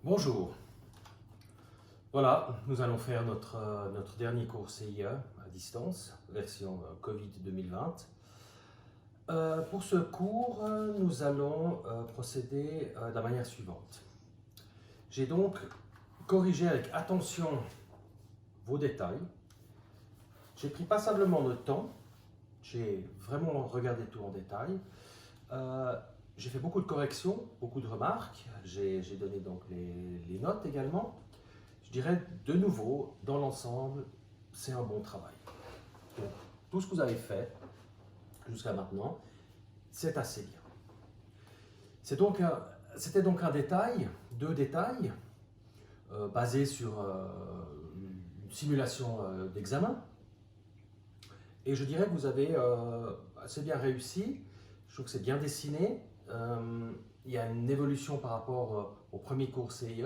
Bonjour. Voilà, nous allons faire notre dernier cours CIE à distance, version Covid 2020. Pour ce cours, nous allons procéder de la manière suivante. J'ai donc corrigé avec attention vos détails. J'ai pris passablement de temps, j'ai vraiment regardé tout en détail. J'ai fait beaucoup de corrections, beaucoup de remarques, j'ai donné donc les notes également. Je dirais de nouveau, dans l'ensemble, c'est un bon travail. Donc, tout ce que vous avez fait jusqu'à maintenant, c'est assez bien. C'était donc un détail, deux détails, basés sur une simulation d'examen. Et je dirais que vous avez assez bien réussi. Je trouve que c'est bien dessiné. Il y a une évolution par rapport au premier cours CIE.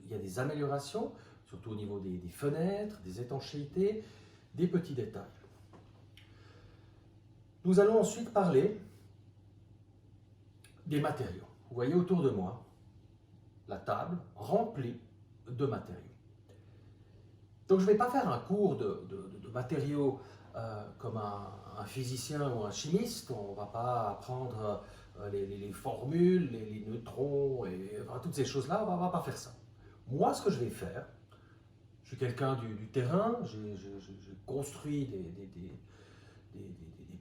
Il y a des améliorations, surtout au niveau des fenêtres, des étanchéités, des petits détails. Nous allons ensuite parler des matériaux. Vous voyez autour de moi la table remplie de matériaux. Donc je ne vais pas faire un cours de matériaux comme un physicien ou un chimiste. On ne va pas apprendre les formules, les neutrons, enfin, toutes ces choses-là. On ne va pas faire ça. Moi, ce que je vais faire, je suis quelqu'un du terrain, j'ai construit des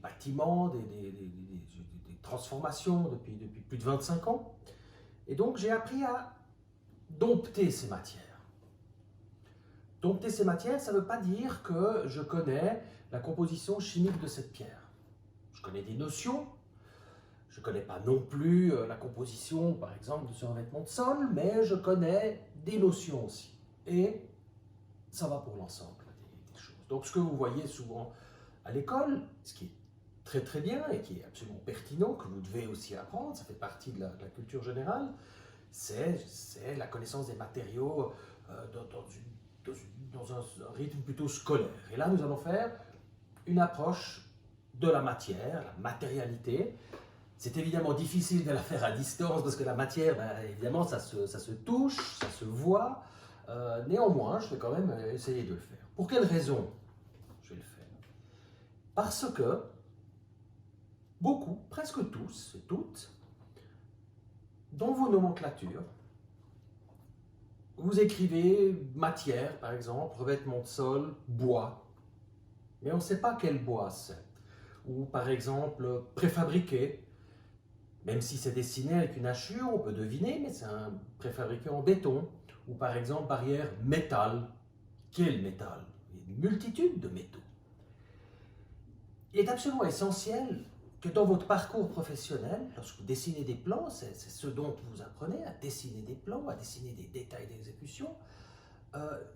bâtiments, des transformations depuis plus de 25 ans. Et donc, j'ai appris à dompter ces matières. Dompter ces matières, ça ne veut pas dire que je connais la composition chimique de cette pierre. Je connais des notions. Je ne connais pas non plus la composition, par exemple, de ce revêtement de sol, mais je connais des notions aussi. Et ça va pour l'ensemble des choses. Donc, ce que vous voyez souvent à l'école, ce qui est très très bien et qui est absolument pertinent, que vous devez aussi apprendre, ça fait partie de la culture générale, c'est la connaissance des matériaux dans un rythme plutôt scolaire. Et là, nous allons faire une approche de la matière, la matérialité. C'est évidemment difficile de la faire à distance parce que la matière, évidemment, ça se touche, ça se voit. Néanmoins, je vais quand même essayer de le faire. Pour quelle raison je vais le faire? Parce que beaucoup, presque tous et toutes, dans vos nomenclatures, vous écrivez matière, par exemple, revêtement de sol, bois. Mais on ne sait pas quel bois c'est. Ou par exemple, préfabriqué. Même si c'est dessiné avec une hachure, on peut deviner, mais c'est un préfabriqué en béton. Ou par exemple, barrière métal. Quel métal? Il y a une multitude de métaux. Il est absolument essentiel que dans votre parcours professionnel, lorsque vous dessinez des plans, c'est ce dont vous apprenez, à dessiner des plans, à dessiner des détails d'exécution.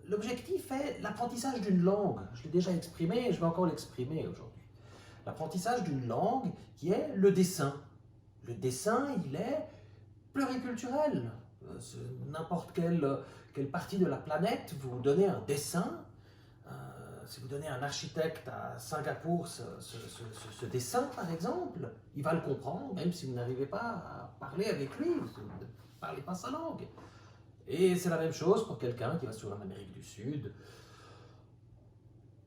L'objectif est l'apprentissage d'une langue. Je l'ai déjà exprimé et je vais encore l'exprimer aujourd'hui. L'apprentissage d'une langue qui est le dessin. Le dessin, il est pluriculturel. N'importe quelle partie de la planète, vous donnez un dessin. Si vous donnez à un architecte à Singapour ce dessin, par exemple, il va le comprendre, même si vous n'arrivez pas à parler avec lui, vous ne parlez pas sa langue. Et c'est la même chose pour quelqu'un qui va sur l'Amérique du Sud,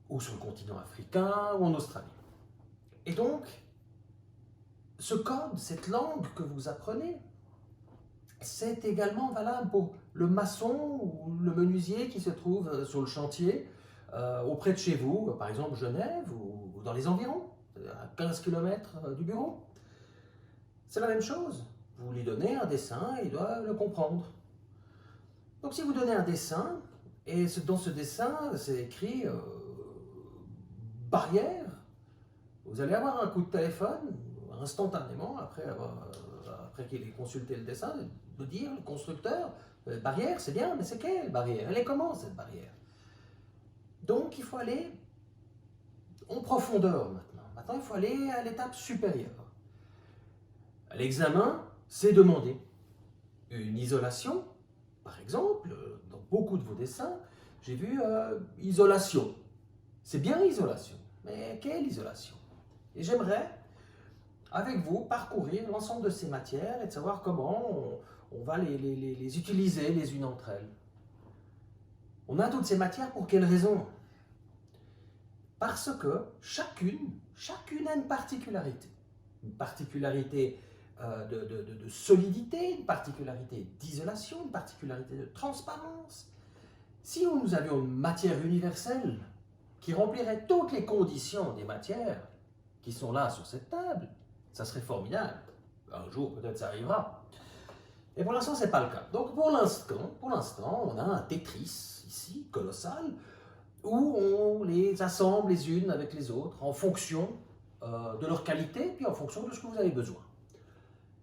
ou sur le continent africain, ou en Australie. Et donc, ce code, cette langue que vous apprenez, c'est également valable pour le maçon ou le menuisier qui se trouve sur le chantier auprès de chez vous, par exemple Genève ou dans les environs, à 15 km du bureau. C'est la même chose. Vous lui donnez un dessin, il doit le comprendre. Donc si vous donnez un dessin, et dans ce dessin, c'est écrit barrière, vous allez avoir un coup de téléphone instantanément, après qu'il ait consulté le dessin, de dire, le constructeur, barrière, c'est bien, mais c'est quelle barrière? Elle est comment, cette barrière? Donc, il faut aller en profondeur maintenant. Maintenant, il faut aller à l'étape supérieure. L'examen, c'est demander une isolation. Par exemple, dans beaucoup de vos dessins, j'ai vu isolation. C'est bien isolation, mais quelle isolation? Et j'aimerais, avec vous, parcourir l'ensemble de ces matières et de savoir comment on va les utiliser les unes entre elles. On a toutes ces matières pour quelle raison? Parce que chacune a une particularité. Une particularité de solidité, une particularité d'isolation, une particularité de transparence. Si nous avions une matière universelle qui remplirait toutes les conditions des matières qui sont là sur cette table, ça serait formidable. Un jour, peut-être ça arrivera. Et pour l'instant, ce n'est pas le cas. Donc pour l'instant, on a un Tetris ici, colossal, où on les assemble les unes avec les autres en fonction de leur qualité, puis en fonction de ce que vous avez besoin.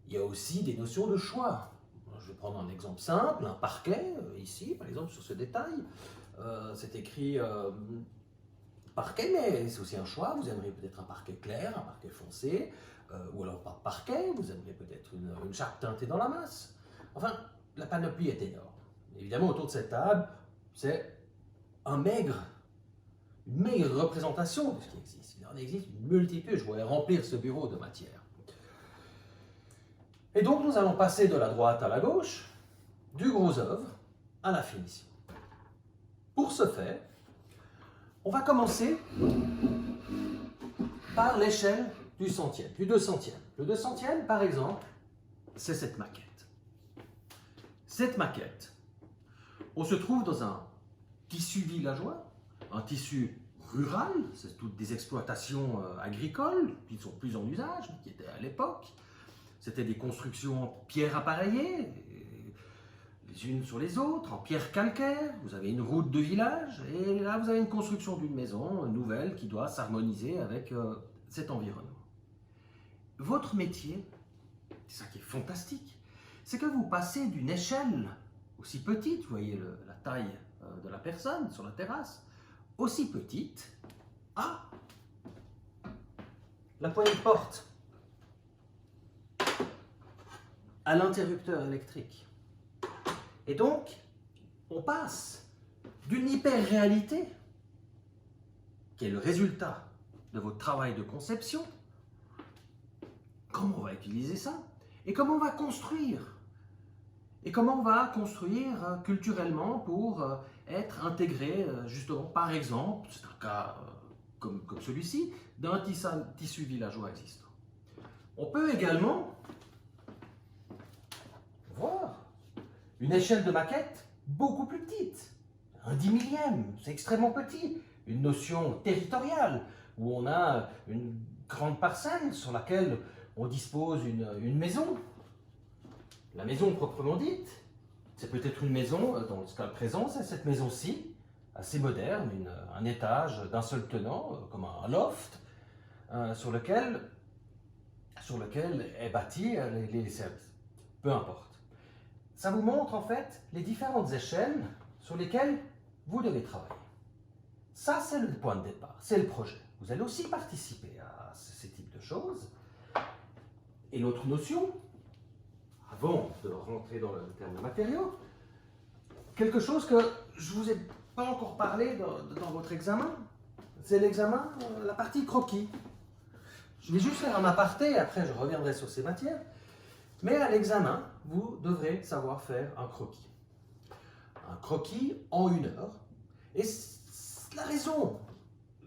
Il y a aussi des notions de choix. Je vais prendre un exemple simple, un parquet, ici, par exemple, sur ce détail. C'est écrit parquet, mais c'est aussi un choix. Vous aimeriez peut-être un parquet clair, un parquet foncé, ou alors pas de parquet, vous aimeriez peut-être une chape teintée dans la masse. Enfin, la panoplie est énorme. Évidemment, autour de cette table, c'est une maigre représentation de ce qui existe. Il en existe une multitude, je pourrais remplir ce bureau de matière. Et donc, nous allons passer de la droite à la gauche, du gros œuvre à la finition. Pour ce faire, on va commencer par l'échelle du centième, du 200e. Le 200e, par exemple, c'est cette maquette. Cette maquette, on se trouve dans un tissu villageois, un tissu rural, c'est toutes des exploitations agricoles qui ne sont plus en usage, mais qui étaient à l'époque. C'était des constructions en pierre appareillée, les unes sur les autres, en pierre calcaire. Vous avez une route de village, et là vous avez une construction d'une maison nouvelle qui doit s'harmoniser avec cet environnement. Votre métier, c'est ça qui est fantastique, c'est que vous passez d'une échelle aussi petite, vous voyez la taille de la personne sur la terrasse, aussi petite à la poignée de porte, à l'interrupteur électrique. Et donc, on passe d'une hyper-réalité, qui est le résultat de votre travail de conception, comment on va utiliser ça, et comment on va construire. Et comment on va construire culturellement pour être intégré, justement, par exemple, c'est un cas comme celui-ci, d'un tissu villageois existant. On peut également voir une échelle de maquette beaucoup plus petite, un 10 000e, c'est extrêmement petit, une notion territoriale, où on a une grande parcelle sur laquelle on dispose une maison. La maison proprement dite, c'est peut-être une maison, dans le cas présent, c'est cette maison-ci, assez moderne, un étage d'un seul tenant, comme un loft, sur lequel est bâti les services. Peu importe. Ça vous montre en fait les différentes échelles sur lesquelles vous devez travailler. Ça, c'est le point de départ, c'est le projet. Vous allez aussi participer à ces types de choses. Et l'autre notion, avant de rentrer dans le terme de matériaux, quelque chose que je ne vous ai pas encore parlé dans votre examen, c'est l'examen, la partie croquis. Je vais juste faire un aparté, après je reviendrai sur ces matières, mais à l'examen, vous devrez savoir faire un croquis. Un croquis en 1 heure. Et la raison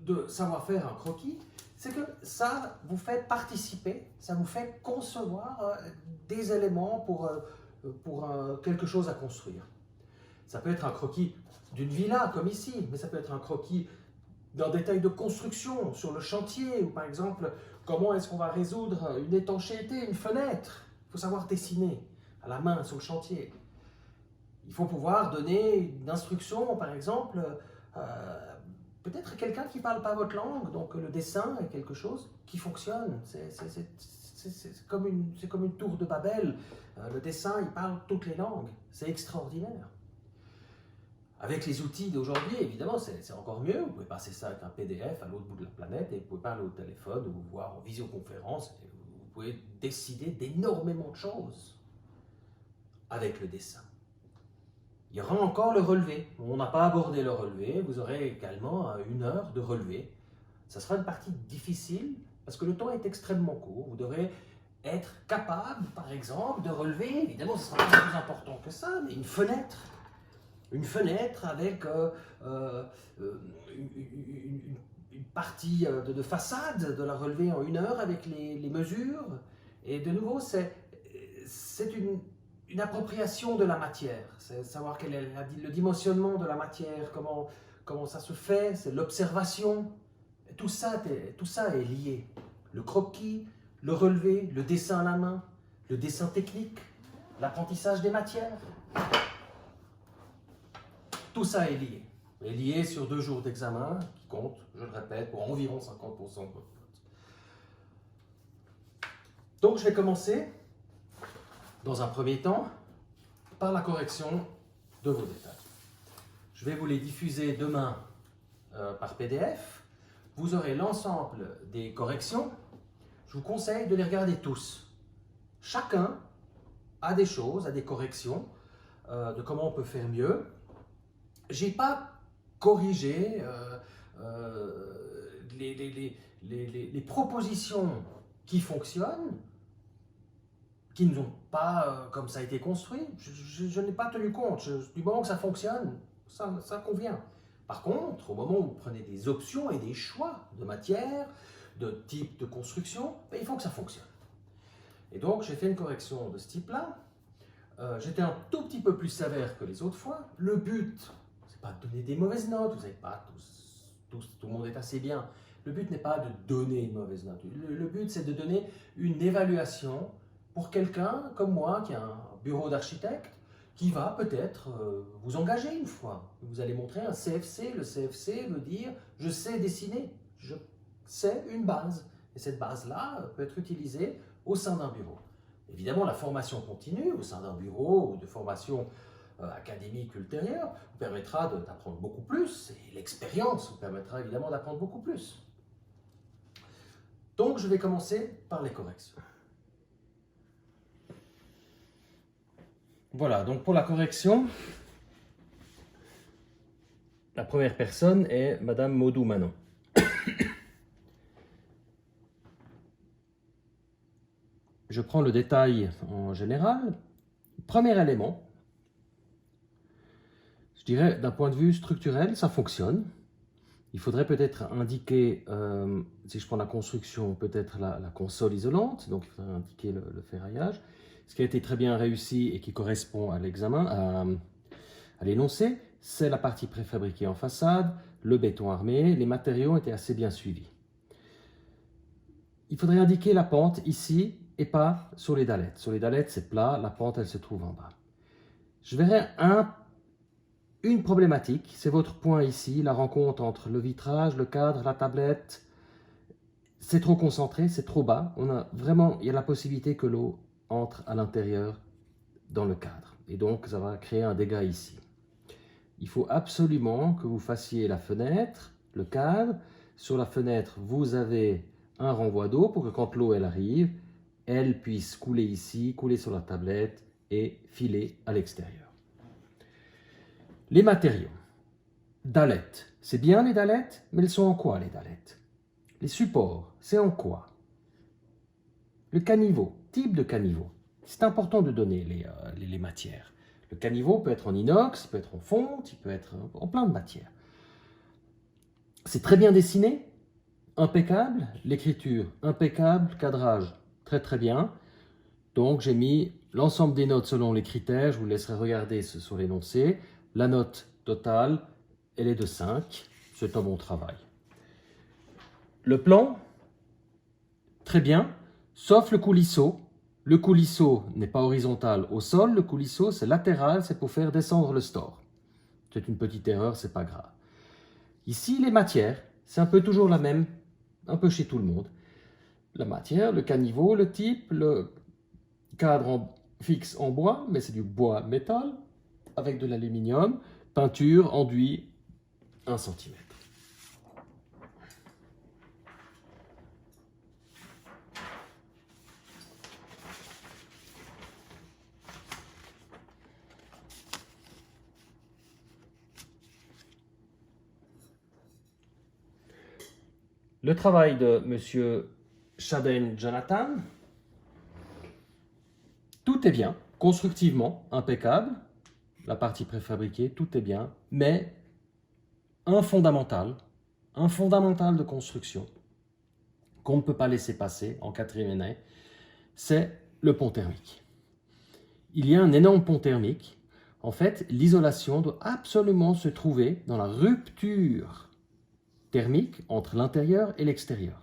de savoir faire un croquis, c'est que ça vous fait participer, ça vous fait concevoir des éléments pour quelque chose à construire. Ça peut être un croquis d'une villa, comme ici, mais ça peut être un croquis d'un détail de construction sur le chantier, ou par exemple, comment est-ce qu'on va résoudre une étanchéité, une fenêtre. Il faut savoir dessiner à la main sur le chantier. Il faut pouvoir donner une instruction, par exemple, peut-être quelqu'un qui ne parle pas votre langue, donc le dessin est quelque chose qui fonctionne. C'est comme une tour de Babel. Le dessin, il parle toutes les langues. C'est extraordinaire. Avec les outils d'aujourd'hui, évidemment, c'est encore mieux. Vous pouvez passer ça avec un PDF à l'autre bout de la planète et vous pouvez parler au téléphone ou vous voir en visioconférence. Et vous pouvez décider d'énormément de choses avec le dessin. Il y aura encore le relevé. On n'a pas abordé le relevé. Vous aurez également 1 heure de relevé. Ça sera une partie difficile parce que le temps est extrêmement court. Vous devrez être capable, par exemple, de relever, évidemment ce sera pas plus important que ça, mais une fenêtre. Une fenêtre avec une partie de façade, de la relever en 1 heure avec les mesures. Et de nouveau, c'est une appropriation de la matière. C'est savoir quel est le dimensionnement de la matière, comment ça se fait, c'est l'observation. Tout ça est lié. Le croquis, le relevé, le dessin à la main, le dessin technique, l'apprentissage des matières. Tout ça est lié. Et lié sur 2 jours d'examen qui comptent, je le répète, pour environ 50% de votre note. Donc je vais commencer, dans un premier temps, par la correction de vos détails. Je vais vous les diffuser demain par PDF. Vous aurez l'ensemble des corrections. Je vous conseille de les regarder tous. Chacun a des choses, a des corrections de comment on peut faire mieux. Je n'ai pas corrigé les propositions qui fonctionnent, qui ne sont pas comme ça a été construit. Je n'ai pas tenu compte. Du moment que ça fonctionne, ça convient. Par contre, au moment où vous prenez des options et des choix de matière, de type de construction, il faut que ça fonctionne. Et donc, j'ai fait une correction de ce type-là. J'étais un tout petit peu plus sévère que les autres fois. Le but, c'est pas de donner des mauvaises notes. Vous savez pas, tout le monde est assez bien. Le but n'est pas de donner une mauvaise note. Le but, c'est de donner une évaluation pour quelqu'un comme moi, qui a un bureau d'architecte, qui va peut-être vous engager une fois. Vous allez montrer un CFC. Le CFC veut dire « je sais dessiner ». C'est une base. Et cette base-là peut être utilisée au sein d'un bureau. Évidemment, la formation continue au sein d'un bureau ou de formation académique ultérieure vous permettra d'apprendre beaucoup plus, et l'expérience vous permettra évidemment d'apprendre beaucoup plus. Donc, je vais commencer par les corrections. Voilà, donc pour la correction, la première personne est Madame Maudou Manon. Je prends le détail en général. Premier élément, je dirais d'un point de vue structurel, ça fonctionne. Il faudrait peut-être indiquer, si je prends la construction, peut-être la console isolante, donc il faudrait indiquer le ferraillage. Ce qui a été très bien réussi et qui correspond à l'examen, à l'énoncé, c'est la partie préfabriquée en façade, le béton armé, les matériaux étaient assez bien suivis. Il faudrait indiquer la pente ici et pas sur les dallettes. Sur les dallettes, c'est plat, la pente, elle se trouve en bas. Je verrai une problématique, c'est votre point ici, la rencontre entre le vitrage, le cadre, la tablette. C'est trop concentré, c'est trop bas. Il y a la possibilité que l'eau entre à l'intérieur dans le cadre. Et donc, ça va créer un dégât ici. Il faut absolument que vous fassiez la fenêtre, le cadre. Sur la fenêtre, vous avez un renvoi d'eau pour que quand l'eau elle arrive, elle puisse couler ici, couler sur la tablette et filer à l'extérieur. Les matériaux. Dallettes. C'est bien les dallettes, mais elles sont en quoi les dallettes? Les supports, c'est en quoi? Le caniveau, type de caniveau. C'est important de donner les matières. Le caniveau peut être en inox, il peut être en fonte, il peut être en plein de matières. C'est très bien dessiné, impeccable, l'écriture impeccable, cadrage très très bien. Donc j'ai mis l'ensemble des notes selon les critères, je vous laisserai regarder sur l'énoncé. La note totale, elle est de 5, c'est un bon travail. Le plan, très bien, sauf le coulisseau. Le coulisseau n'est pas horizontal au sol, le coulisseau c'est latéral, c'est pour faire descendre le store. C'est une petite erreur, c'est pas grave. Ici, les matières, c'est un peu toujours la même, un peu chez tout le monde. La matière, le caniveau, le type, le cadre fixe en bois, mais c'est du bois métal, avec de l'aluminium, peinture, enduit, 1 cm. Le travail de M. Shaden Jonathan, est bien, constructivement, impeccable. La partie préfabriquée, tout est bien, mais un fondamental de construction qu'on ne peut pas laisser passer en quatrième année, c'est le pont thermique. Il y a un énorme pont thermique. En fait, l'isolation doit absolument se trouver dans la rupture thermique entre l'intérieur et l'extérieur.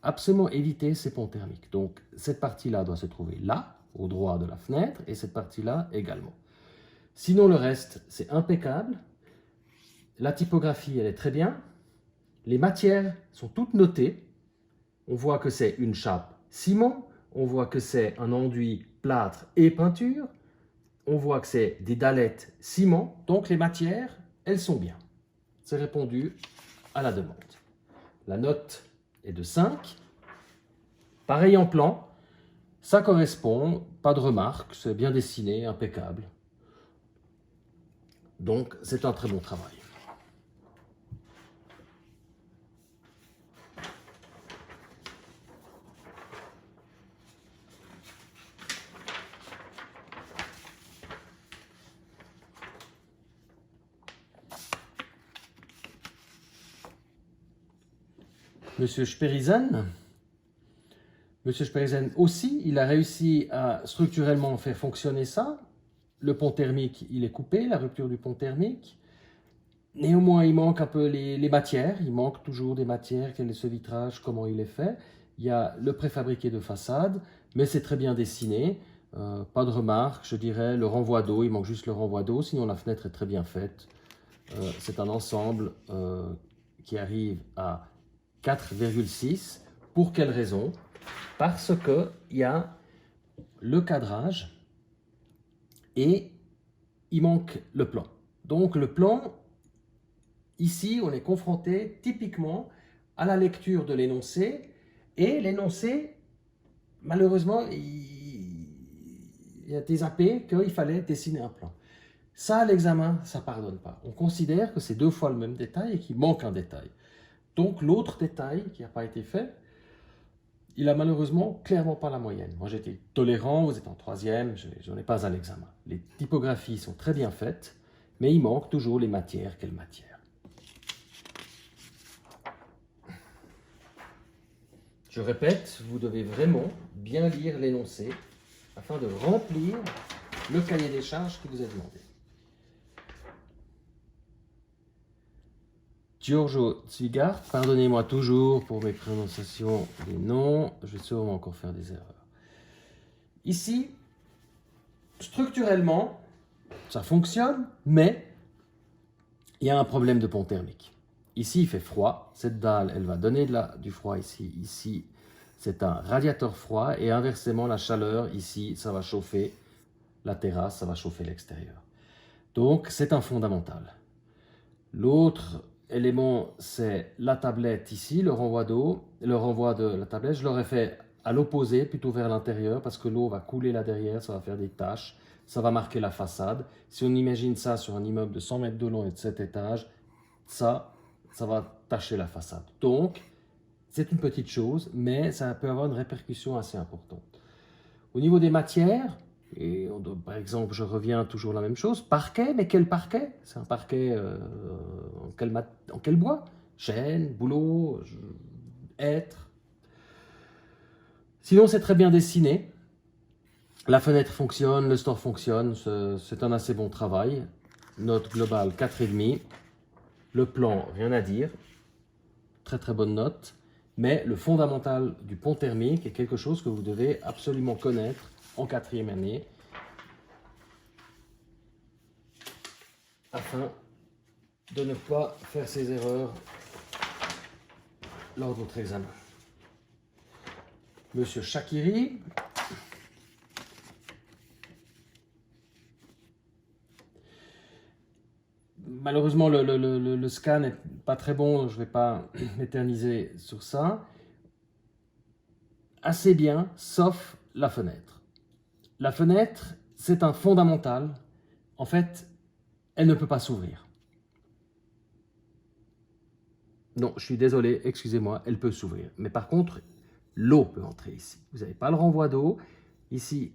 Absolument éviter ces ponts thermiques. Donc, cette partie-là doit se trouver là, au droit de la fenêtre, et cette partie-là également. Sinon, le reste, c'est impeccable. La typographie, elle est très bien. Les matières sont toutes notées. On voit que c'est une chape ciment. On voit que c'est un enduit plâtre et peinture. On voit que c'est des dalettes ciment. Donc, les matières, elles sont bien. C'est répondu à la demande. La note est de 5. Pareil en plan. Ça correspond. Pas de remarques. C'est bien dessiné, impeccable. Donc, c'est un très bon travail. Monsieur Sperizen aussi, il a réussi à structurellement faire fonctionner ça. Le pont thermique, il est coupé, la rupture du pont thermique. Néanmoins, il manque un peu les matières. Il manque toujours des matières. Quel est ce vitrage? Comment il est fait? Il y a le préfabriqué de façade, mais c'est très bien dessiné. Pas de remarques, je dirais. Le renvoi d'eau, il manque juste le renvoi d'eau. Sinon, la fenêtre est très bien faite. C'est un ensemble qui arrive à 4,6. Pour quelle raison? Parce qu'il y a le cadrage et il manque le plan. Donc le plan, ici, on est confronté typiquement à la lecture de l'énoncé. Et l'énoncé, malheureusement, il a été zappé qu'il fallait dessiner un plan. Ça, l'examen, ça ne pardonne pas. On considère que c'est 2 fois le même détail et qu'il manque un détail. Donc l'autre détail qui n'a pas été fait, il a malheureusement clairement pas la moyenne. Moi j'étais tolérant, vous êtes en 3e, je n'en ai pas à l'examen. Les typographies sont très bien faites, mais il manque toujours les matières. Quelles matières? Je répète, vous devez vraiment bien lire l'énoncé afin de remplir le cahier des charges qui vous est demandé. Giorgio Zwigart, pardonnez-moi toujours pour mes prononciations des noms, je vais sûrement encore faire des erreurs. Ici, structurellement, ça fonctionne, mais il y a un problème de pont thermique. Ici, il fait froid, cette dalle, elle va donner du froid ici. Ici, c'est un radiateur froid, et inversement, la chaleur, ici, ça va chauffer la terrasse, ça va chauffer l'extérieur. Donc, c'est un fondamental. L'autre élément, c'est la tablette ici, le renvoi d'eau, le renvoi de la tablette. Je l'aurais fait à l'opposé, plutôt vers l'intérieur, parce que l'eau va couler là derrière, ça va faire des taches, ça va marquer la façade. Si on imagine ça sur un immeuble de 100 mètres de long et de 7 étages, ça va tacher la façade. Donc, c'est une petite chose, mais ça peut avoir une répercussion assez importante. Au niveau des matières, par exemple, je reviens toujours à la même chose, parquet, mais quel parquet? C'est un parquet en quel bois? Chêne, bouleau, hêtre. Sinon, c'est très bien dessiné. La fenêtre fonctionne, le store fonctionne, c'est un assez bon travail. Note globale 4,5. Le plan, rien à dire. Très très bonne note. Mais le fondamental du pont thermique est quelque chose que vous devez absolument connaître en 4e année afin de ne pas faire ces erreurs lors de votre examen. Monsieur Shakiri, malheureusement le scan n'est pas très bon, je ne vais pas m'éterniser sur ça. Assez bien, sauf la fenêtre. La fenêtre, c'est un fondamental. En fait, elle ne peut pas s'ouvrir. Non, je suis désolé, excusez-moi, elle peut s'ouvrir. Mais par contre, l'eau peut entrer ici. Vous n'avez pas le renvoi d'eau. Ici,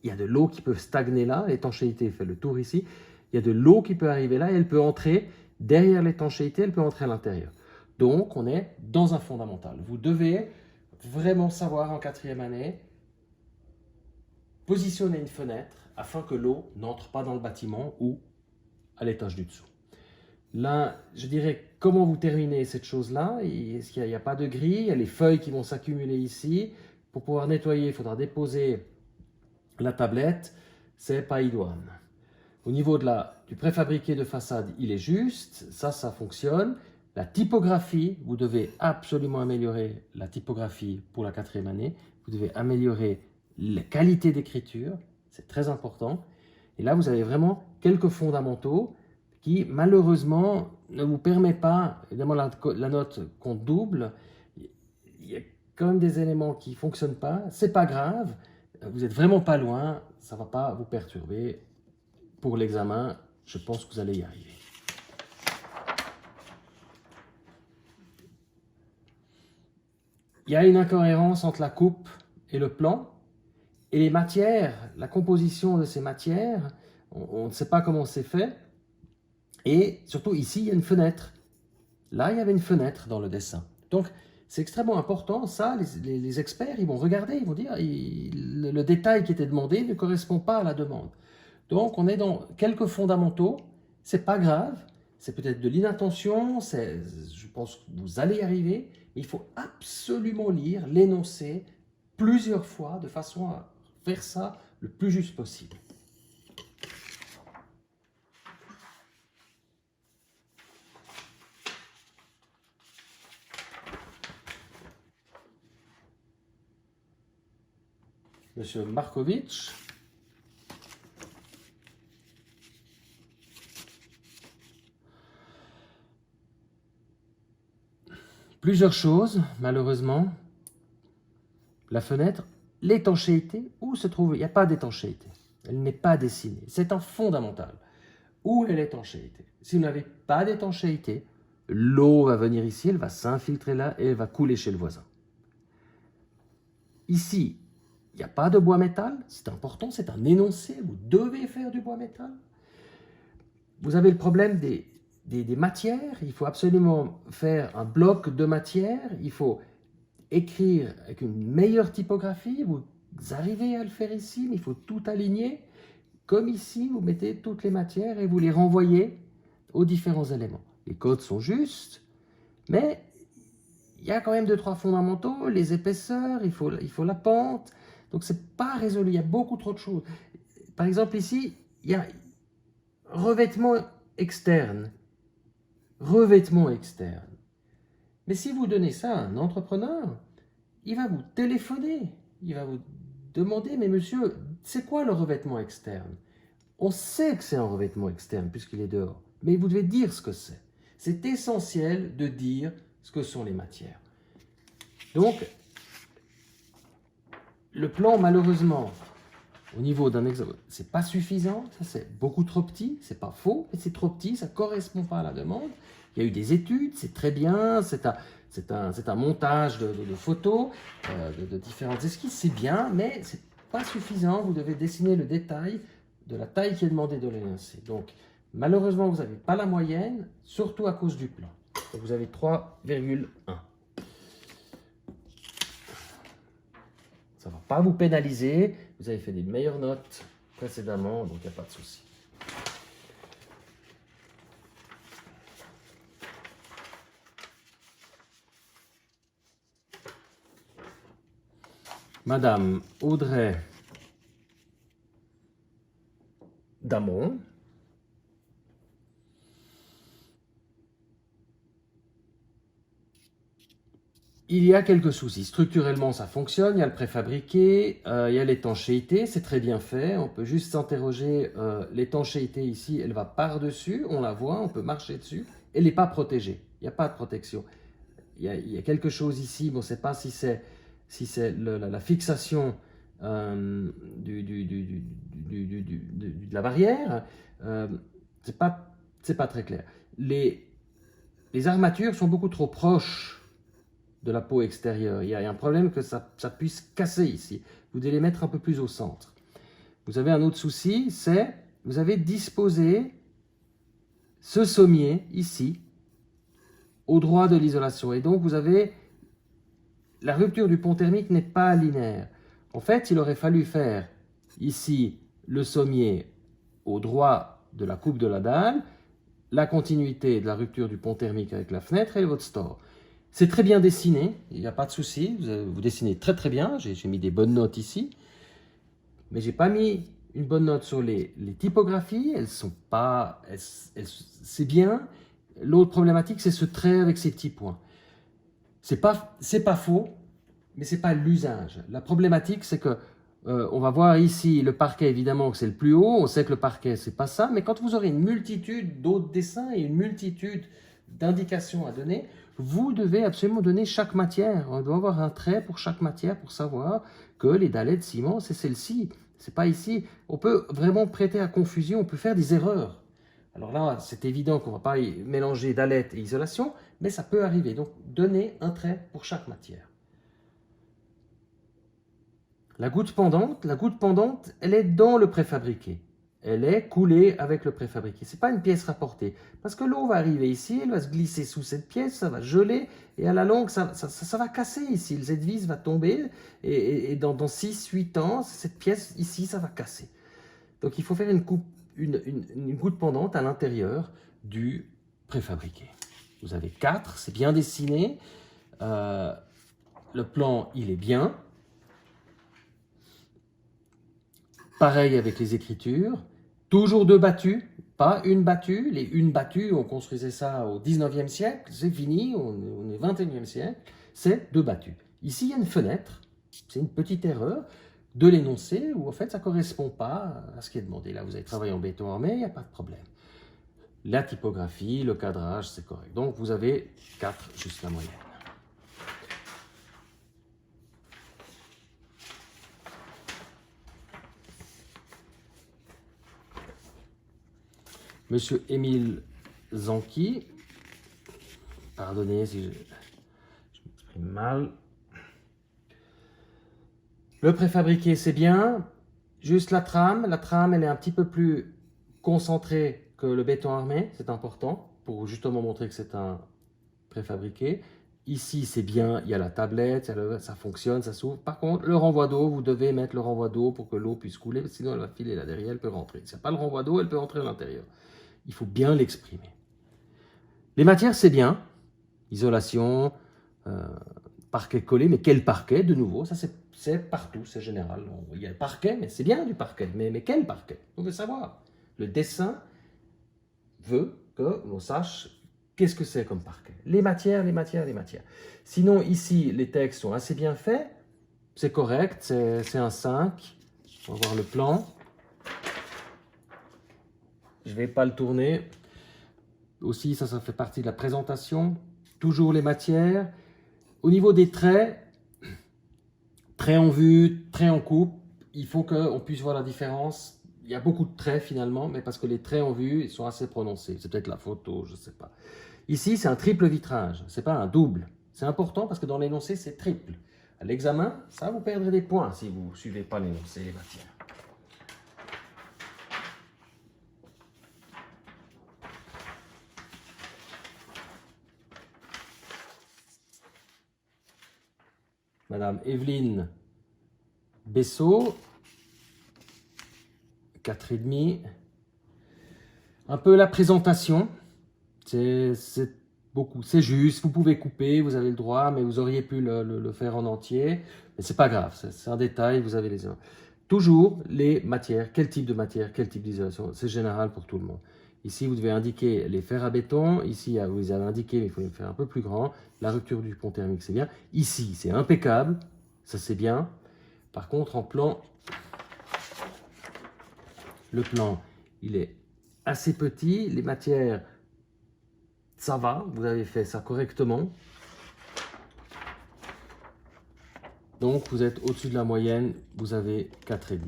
il y a de l'eau qui peut stagner là, l'étanchéité fait le tour ici, il y a de l'eau qui peut arriver là et elle peut entrer derrière l'étanchéité, elle peut entrer à l'intérieur. Donc, on est dans un fondamental. Vous devez vraiment savoir en 4e année positionner une fenêtre afin que l'eau n'entre pas dans le bâtiment ou à l'étage du dessous. Là, je dirais comment vous terminez cette chose-là. Il n'y a pas de grille, il y a les feuilles qui vont s'accumuler ici. Pour pouvoir nettoyer, il faudra déposer la tablette, c'est pas idoine. Au niveau du préfabriqué de façade, il est juste, ça fonctionne. La typographie, vous devez absolument améliorer la typographie pour la 4e année. Vous devez améliorer la qualité d'écriture, c'est très important. Et là, vous avez vraiment quelques fondamentaux qui, malheureusement, ne vous permettent pas, évidemment, la note compte double. Il y a quand même des éléments qui ne fonctionnent pas. Ce n'est pas grave, vous n'êtes vraiment pas loin, ça ne va pas vous perturber. Pour l'examen, je pense que vous allez y arriver. Il y a une incohérence entre la coupe et le plan. Et les matières, la composition de ces matières, on ne sait pas comment c'est fait. Et surtout ici, il y a une fenêtre. Là, il y avait une fenêtre dans le dessin. Donc, c'est extrêmement important. Ça, les experts, ils vont regarder, ils vont dire le détail qui était demandé ne correspond pas à la demande. Donc, on est dans quelques fondamentaux. C'est pas grave. C'est peut-être de l'inattention. Je pense que vous allez y arriver. Mais il faut absolument lire l'énoncé plusieurs fois de façon à faire ça le plus juste possible. Monsieur Markovitch. Plusieurs choses, malheureusement. La fenêtre, l'étanchéité, où se trouve? Il n'y a pas d'étanchéité. Elle n'est pas dessinée. C'est un fondamental. Où est l'étanchéité? Si vous n'avez pas d'étanchéité, l'eau va venir ici, elle va s'infiltrer là et elle va couler chez le voisin. Ici, il n'y a pas de bois métal, c'est important, c'est un énoncé, vous devez faire du bois métal. Vous avez le problème des matières, il faut absolument faire un bloc de matière, il faut écrire avec une meilleure typographie, vous arrivez à le faire ici, mais il faut tout aligner. Comme ici, vous mettez toutes les matières et vous les renvoyez aux différents éléments. Les codes sont justes, mais il y a quand même 2-3 fondamentaux, les épaisseurs, il faut la pente, donc c'est pas résolu, il y a beaucoup trop de choses. Par exemple ici, il y a revêtement externe, revêtement externe. Mais si vous donnez ça à un entrepreneur, il va vous téléphoner, il va vous demander, mais monsieur, c'est quoi le revêtement externe? On sait que c'est un revêtement externe puisqu'il est dehors, mais vous devez dire ce que c'est. C'est essentiel de dire ce que sont les matières. Donc, le plan, malheureusement, au niveau d'un examen, c'est pas suffisant, ça c'est beaucoup trop petit, c'est pas faux, mais c'est trop petit, ça correspond pas à la demande. Il y a eu des études, c'est très bien, c'est un montage de photos, de différentes esquisses, c'est bien, mais c'est pas suffisant, vous devez dessiner le détail de la taille qui est demandée de l'énoncé. Donc, malheureusement, vous n'avez pas la moyenne, surtout à cause du plan. Donc, vous avez 3,1. Ça ne va pas vous pénaliser, vous avez fait des meilleures notes précédemment, donc il n'y a pas de souci. Madame Audrey Damon. Il y a quelques soucis. Structurellement, ça fonctionne. Il y a le préfabriqué, il y a l'étanchéité. C'est très bien fait. On peut juste s'interroger. L'étanchéité ici, elle va par-dessus. On la voit, on peut marcher dessus. Elle n'est pas protégée. Il n'y a pas de protection. Il y a quelque chose ici. Bon, on ne sait pas si c'est la fixation de la barrière. C'est pas très clair. Les armatures sont beaucoup trop proches de la peau extérieure. Il y a un problème que ça puisse casser ici. Vous devez les mettre un peu plus au centre. vous avez un autre souci, c'est vous avez disposé ce sommier ici au droit de l'isolation. Et donc, vous avez la rupture du pont thermique n'est pas linéaire. En fait, il aurait fallu faire ici le sommier au droit de la coupe de la dalle, la continuité de la rupture du pont thermique avec la fenêtre et votre store. C'est très bien dessiné, il n'y a pas de souci, vous dessinez très très bien, j'ai mis des bonnes notes ici, mais je n'ai pas mis une bonne note sur les typographies, elles sont pas, c'est bien. L'autre problématique, c'est ce trait avec ces petits points. C'est pas faux, mais c'est pas l'usage. La problématique, c'est que on va voir ici le parquet, évidemment, que c'est le plus haut. On sait que le parquet, c'est pas ça. Mais quand vous aurez une multitude d'autres dessins et une multitude d'indications à donner, vous devez absolument donner chaque matière. On doit avoir un trait pour chaque matière pour savoir que les dallets de ciment, c'est celle-ci. C'est pas ici. On peut vraiment prêter à confusion. On peut faire des erreurs. Alors là, c'est évident qu'on ne va pas mélanger dallette et isolation, mais ça peut arriver. Donc, donnez un trait pour chaque matière. La goutte pendante, elle est dans le préfabriqué. Elle est coulée avec le préfabriqué. Ce n'est pas une pièce rapportée. Parce que l'eau va arriver ici, elle va se glisser sous cette pièce, ça va geler, et à la longue, ça va casser ici. Cette vis va tomber, et dans 6-8 ans, cette pièce ici, ça va casser. Donc, il faut faire une goutte pendante à l'intérieur du préfabriqué. Vous avez 4, c'est bien dessiné. Le plan, il est bien. Pareil avec les écritures. Toujours 2 battues, pas une battue. Les une battue, on construisait ça au 19e siècle. C'est fini, on est 21e siècle. C'est 2 battues. Ici, il y a une fenêtre. C'est une petite erreur de l'énoncé où en fait ça ne correspond pas à ce qui est demandé. Là, vous avez travaillé en béton armé, il n'y a pas de problème. La typographie, le cadrage, c'est correct. Donc, vous avez 4, juste la moyenne. Monsieur Émile Zanqui, pardonnez si je m'exprime mal. Le préfabriqué, c'est bien. Juste la trame, elle est un petit peu plus concentrée que le béton armé, c'est important, pour justement montrer que c'est un préfabriqué. Ici, c'est bien, il y a la tablette, ça fonctionne, ça s'ouvre. Par contre, le renvoi d'eau, vous devez mettre le renvoi d'eau pour que l'eau puisse couler, sinon elle va filer là derrière, elle peut rentrer. S'il n'y a pas le renvoi d'eau, elle peut rentrer à l'intérieur. Il faut bien l'exprimer. Les matières, c'est bien. Isolation, parquet collé, mais quel parquet, de nouveau, ça c'est partout, c'est général. Il y a le parquet, mais c'est bien du parquet. Mais quel parquet? On veut savoir. Le dessin veut que l'on sache qu'est-ce que c'est comme parquet. Les matières. Sinon, ici, les textes sont assez bien faits. C'est correct, c'est un 5. On va voir le plan. Je ne vais pas le tourner. Aussi, ça fait partie de la présentation. Toujours les matières. Au niveau des traits, traits en vue, traits en coupe, il faut qu'on puisse voir la différence. Il y a beaucoup de traits finalement, mais parce que les traits en vue ils sont assez prononcés. C'est peut-être la photo, je ne sais pas. Ici, c'est un triple vitrage, ce n'est pas un double. C'est important parce que dans l'énoncé, c'est triple. À l'examen, ça, vous perdrez des points si vous ne suivez pas l'énoncé et les matières. Madame Evelyne Bessot, 4,5. Un peu la présentation, c'est beaucoup, c'est juste, vous pouvez couper, vous avez le droit, mais vous auriez pu le faire en entier. Mais c'est pas grave, c'est un détail, vous avez les erreurs. Toujours les matières, quel type de matière, quel type d'isolation, c'est général pour tout le monde. Ici, vous devez indiquer les fers à béton. Ici, vous avez indiqué, mais il faut le faire un peu plus grand. La rupture du pont thermique, c'est bien. Ici, c'est impeccable. Ça, c'est bien. Par contre, en plan, le plan, il est assez petit. Les matières, ça va. Vous avez fait ça correctement. Donc, vous êtes au-dessus de la moyenne. Vous avez 4,5.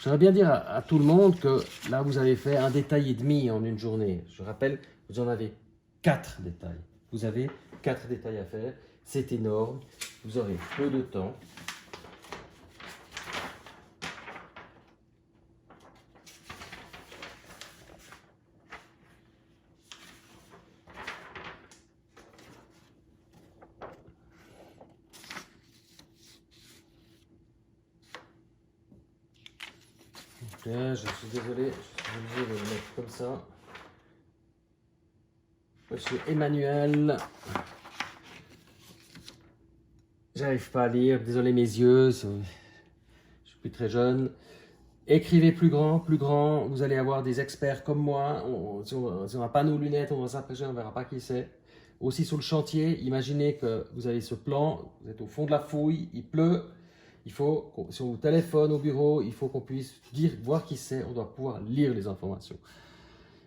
J'aimerais bien dire à tout le monde que là, vous avez fait un détail et demi en une journée. Je rappelle, vous en avez 4 détails. Vous avez 4 détails à faire. C'est énorme. Vous aurez peu de temps. Je suis désolé, je suis obligé de le mettre comme ça. Monsieur Emmanuel. J'arrive pas à lire, désolé mes yeux, je suis plus très jeune. Écrivez plus grand, vous allez avoir des experts comme moi. Si on n'a pas nos lunettes, on va s'approcher, on ne verra pas qui c'est. Aussi sur le chantier, imaginez que vous avez ce plan, vous êtes au fond de la fouille, il pleut, si on vous téléphone au bureau, il faut qu'on puisse voir qui c'est, on doit pouvoir lire les informations.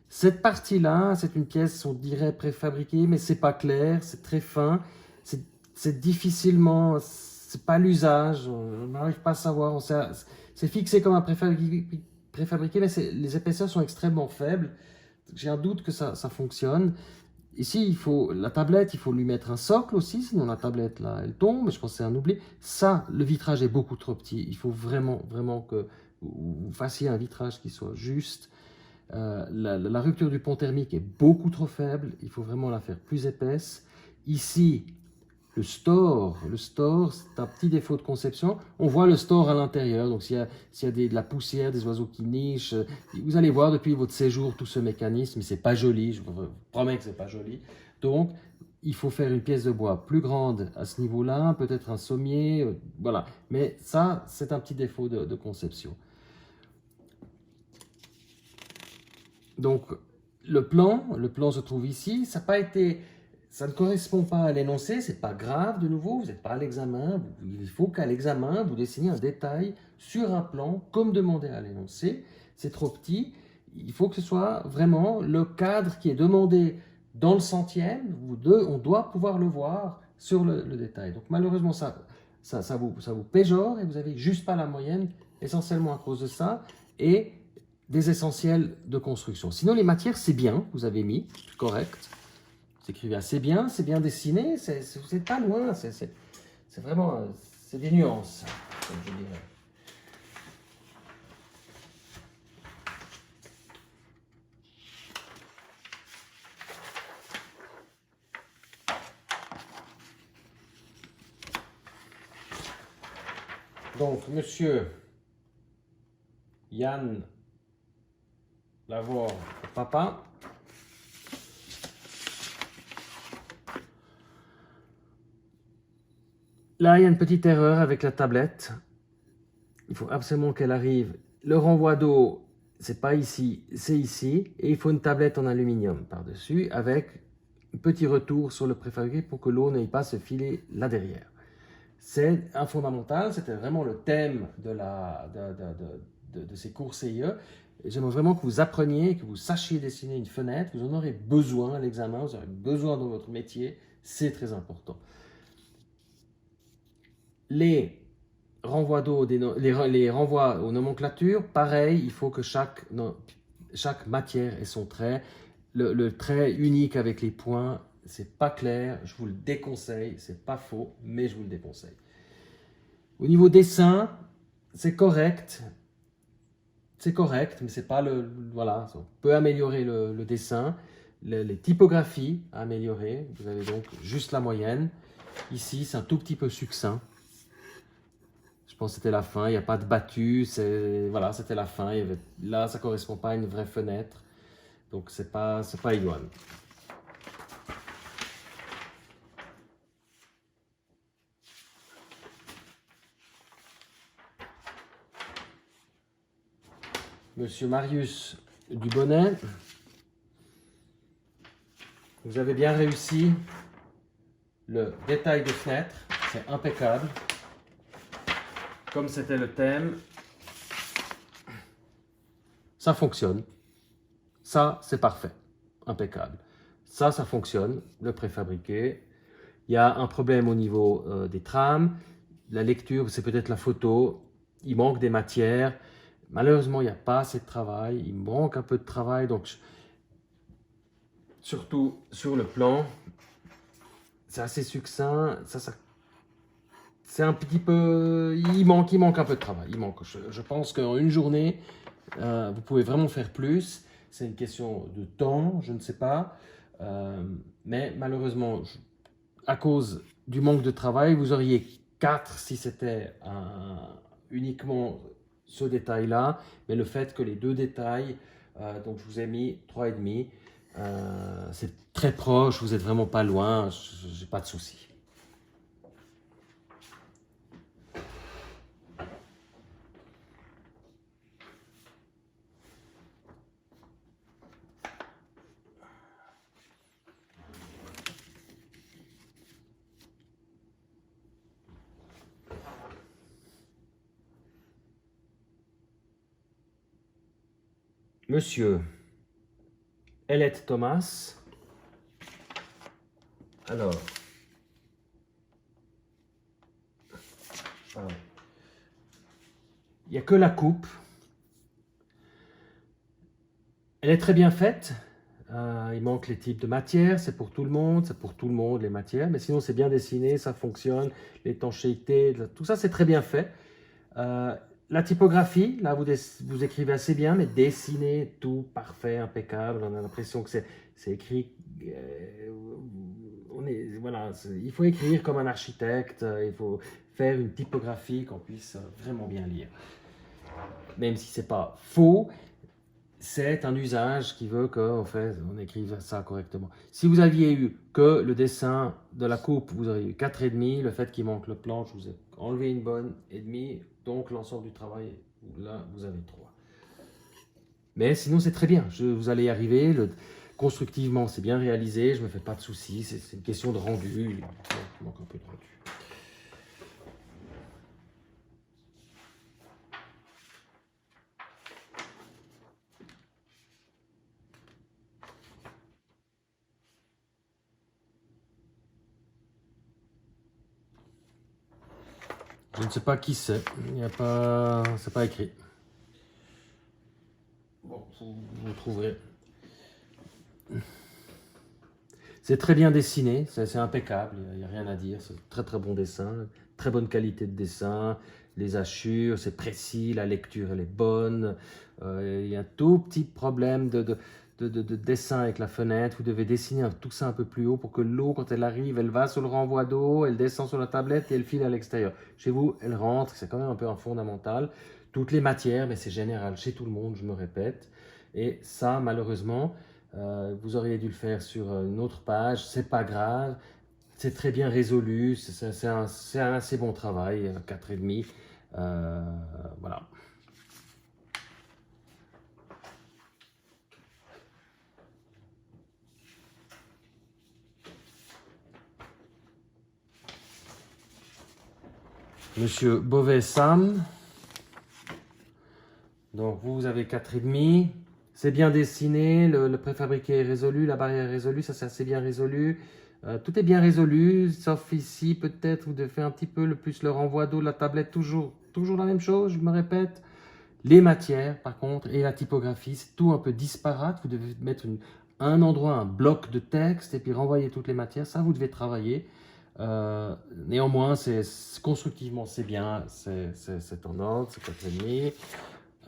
Cette partie-là, c'est une pièce, on dirait préfabriquée, mais c'est pas clair, c'est très fin, c'est difficilement, c'est pas l'usage, on n'arrive pas à savoir, c'est fixé comme un préfabriqué, mais les épaisseurs sont extrêmement faibles. J'ai un doute que ça fonctionne. Ici, la tablette, il faut lui mettre un socle aussi, sinon la tablette, là, elle tombe. Je pense que c'est un oubli. Ça, le vitrage est beaucoup trop petit. Il faut vraiment, vraiment que vous fassiez un vitrage qui soit juste. La rupture du pont thermique est beaucoup trop faible. Il faut vraiment la faire plus épaisse. Ici, le store, c'est un petit défaut de conception. On voit le store à l'intérieur, donc s'il y a de la poussière, des oiseaux qui nichent, vous allez voir depuis votre séjour tout ce mécanisme, c'est pas joli, je vous promets que c'est pas joli. Donc, il faut faire une pièce de bois plus grande à ce niveau-là, peut-être un sommier, voilà. Mais ça, c'est un petit défaut de conception. Donc, le plan se trouve ici, ça ne correspond pas à l'énoncé, c'est pas grave de nouveau, vous n'êtes pas à l'examen, il faut qu'à l'examen, vous dessiniez un détail sur un plan comme demandé à l'énoncé, c'est trop petit, il faut que ce soit vraiment le cadre qui est demandé dans le centième, on doit pouvoir le voir sur le détail. Donc malheureusement, ça vous péjore et vous n'avez juste pas la moyenne, essentiellement à cause de ça, et des essentiels de construction. Sinon, les matières, c'est bien, vous avez mis, correct. Vous écrivez assez bien, c'est bien dessiné, vous n'êtes pas loin, c'est vraiment, c'est des nuances, comme je dirais. Donc, monsieur Yann Lavore, papa, là, il y a une petite erreur avec la tablette. Il faut absolument qu'elle arrive. Le renvoi d'eau, c'est pas ici, c'est ici. Et il faut une tablette en aluminium par-dessus avec un petit retour sur le préfabriqué pour que l'eau n'aille pas se filer là derrière. C'est un fondamental, c'était vraiment le thème de ces cours CIE. J'aimerais vraiment que vous appreniez, que vous sachiez dessiner une fenêtre. Vous en aurez besoin à l'examen, vous aurez besoin dans votre métier. C'est très important. Les renvois d'eau, les renvois aux nomenclatures, pareil, il faut que chaque matière ait son trait. Le trait unique avec les points, c'est pas clair, je vous le déconseille, c'est pas faux, mais je vous le déconseille. Au niveau dessin, c'est correct, mais c'est pas voilà, on peut améliorer le dessin, les typographies à améliorer, vous avez donc juste la moyenne. Ici, c'est un tout petit peu succinct. Je pense que c'était la fin, il n'y a pas de battu, voilà, c'était la fin. Là, ça ne correspond pas à une vraie fenêtre, donc c'est pas idoine. Monsieur Marius Dubonnet, vous avez bien réussi le détail de fenêtre, c'est impeccable. Comme c'était le thème, ça fonctionne. Ça, c'est parfait, impeccable. Ça fonctionne, le préfabriqué. Il y a un problème au niveau des trames. La lecture, c'est peut-être la photo. Il manque des matières. Malheureusement, il n'y a pas assez de travail. Il manque un peu de travail. Donc, surtout sur le plan, c'est assez succinct. C'est un petit peu... Il manque un peu de travail. Je pense qu'en une journée, vous pouvez vraiment faire plus. C'est une question de temps, je ne sais pas. Mais malheureusement, à cause du manque de travail, vous auriez 4 si c'était uniquement ce détail-là, mais le fait que les deux détails, donc je vous ai mis 3,5, c'est très proche, vous n'êtes vraiment pas loin, j'ai pas de souci. Monsieur Elliot Thomas, alors, il n'y a que la coupe. Elle est très bien faite. Il manque les types de matières, c'est pour tout le monde les matières, mais sinon c'est bien dessiné, ça fonctionne, l'étanchéité, tout ça c'est très bien fait. La typographie, là vous écrivez assez bien, mais dessiné, tout parfait, impeccable, on a l'impression que c'est écrit, voilà, il faut écrire comme un architecte, il faut faire une typographie qu'on puisse vraiment bien lire. Même si c'est pas faux, c'est un usage qui veut qu'on on écrive ça correctement. Si vous aviez eu que le dessin de la coupe, vous auriez eu 4,5. Le fait qu'il manque le plan, je vous ai enlevé une bonne et demie. Donc l'ensemble du travail, là, vous avez 3. Mais sinon, c'est très bien. Vous allez y arriver. Constructivement, c'est bien réalisé. Je ne me fais pas de soucis. C'est une question de rendu. Il manque un peu de rendu. Je ne sais pas qui c'est. C'est pas écrit. Bon, vous trouverez. C'est très bien dessiné, c'est impeccable, il n'y a rien à dire. C'est très très bon dessin, très bonne qualité de dessin. Les hachures, c'est précis, la lecture elle est bonne. Il y a un tout petit problème de dessin avec la fenêtre. Vous devez dessiner tout ça un peu plus haut pour que l'eau, quand elle arrive, elle va sur le renvoi d'eau, elle descend sur la tablette et elle file à l'extérieur. Chez vous, elle rentre, c'est quand même un peu un fondamental. Toutes les matières, mais c'est général chez tout le monde, je me répète. Et ça, malheureusement, vous auriez dû le faire sur une autre page, c'est pas grave, c'est très bien résolu, c'est un assez bon travail, 4,5. Voilà. Monsieur Beauvais Sam, donc vous avez 4,5. C'est bien dessiné, le préfabriqué est résolu, la barrière est résolue, ça c'est assez bien résolu. Tout est bien résolu, sauf ici peut-être vous devez faire un petit peu le plus le renvoi d'eau de la tablette, toujours la même chose, je me répète. Les matières par contre et la typographie, c'est tout un peu disparate, vous devez mettre un endroit, un bloc de texte et puis renvoyer toutes les matières, ça vous devez travailler. Néanmoins, constructivement c'est bien, c'est en ordre, c'est 4,5.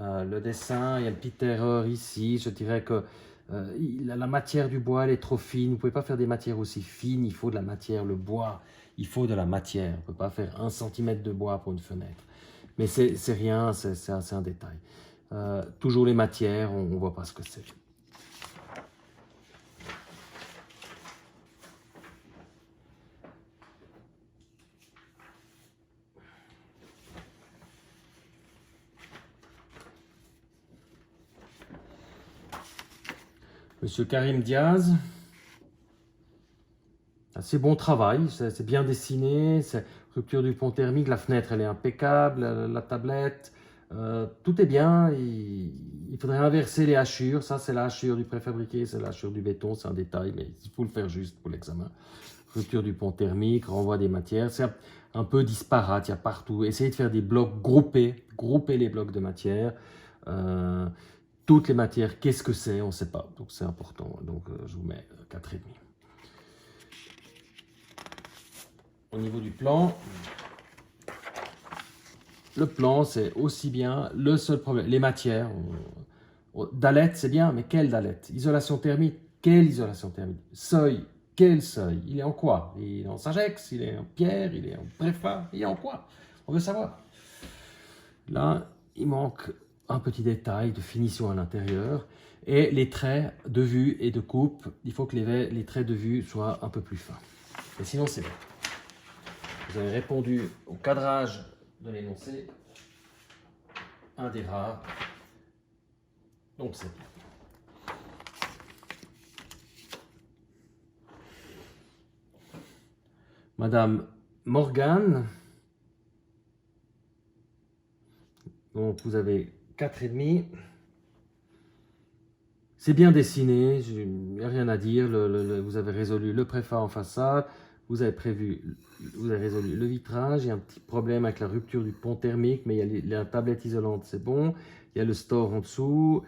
Le dessin, il y a une petite erreur ici. Je dirais que la matière du bois, elle est trop fine. Vous ne pouvez pas faire des matières aussi fines. Il faut de la matière. Le bois, il faut de la matière. On ne peut pas faire 1 cm de bois pour une fenêtre. Mais c'est rien, c'est un détail. Toujours les matières, on ne voit pas ce que c'est. Monsieur Karim Diaz, assez bon travail, c'est bien dessiné, rupture du pont thermique, la fenêtre elle est impeccable, la tablette, tout est bien. Il faudrait inverser les hachures, ça c'est la hachure du préfabriqué, c'est la hachure du béton, c'est un détail, mais il faut le faire juste pour l'examen. Rupture du pont thermique, renvoi des matières, c'est un peu disparate, il y a partout. Essayez de faire des blocs groupés, grouper les blocs de matière. Toutes les matières, qu'est-ce que c'est? On ne sait pas, donc c'est important. Donc je vous mets 4,5. Au niveau du plan, le plan c'est aussi bien. Le seul problème, les matières, dalette c'est bien, mais quelle dalette? Isolation thermique, quelle isolation thermique? Seuil, quel seuil? Il est en quoi? Il est en Sagex, il est en pierre, il est en préfa, il est en quoi? On veut savoir. Là, il manque un petit détail de finition à l'intérieur. Et les traits de vue et de coupe, il faut que les traits de vue soient un peu plus fins. Et sinon, c'est bon. Vous avez répondu au cadrage de l'énoncé, un des rares. Donc, c'est bien. Madame Morgan, donc vous avez 4,5. C'est bien dessiné, il n'y a rien à dire. Vous avez résolu le préfa en façade, vous avez résolu le vitrage. Il y a un petit problème avec la rupture du pont thermique, mais il y a la tablette isolante, c'est bon. Il y a le store en dessous.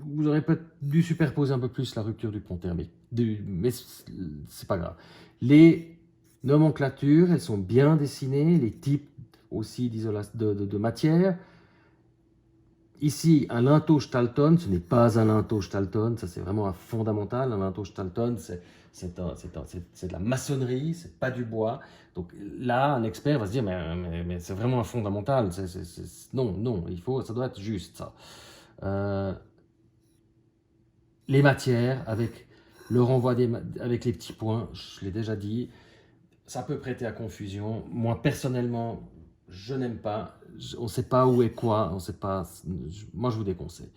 Vous aurez peut-être dû superposer un peu plus la rupture du pont thermique, mais c'est pas grave. Les nomenclatures, elles sont bien dessinées, les types aussi de matière. Ici, un linteau Stalton, ce n'est pas un linteau Stalton, ça c'est vraiment un fondamental. Un linteau Stalton, c'est de la maçonnerie, c'est pas du bois. Donc là, un expert va se dire, mais c'est vraiment un fondamental. Non, ça doit être juste ça. Les matières, avec le renvoi avec les petits points, je l'ai déjà dit, ça peut prêter à confusion. Moi, personnellement, je n'aime pas. On ne sait pas où est quoi. On sait pas. Moi, je vous déconseille.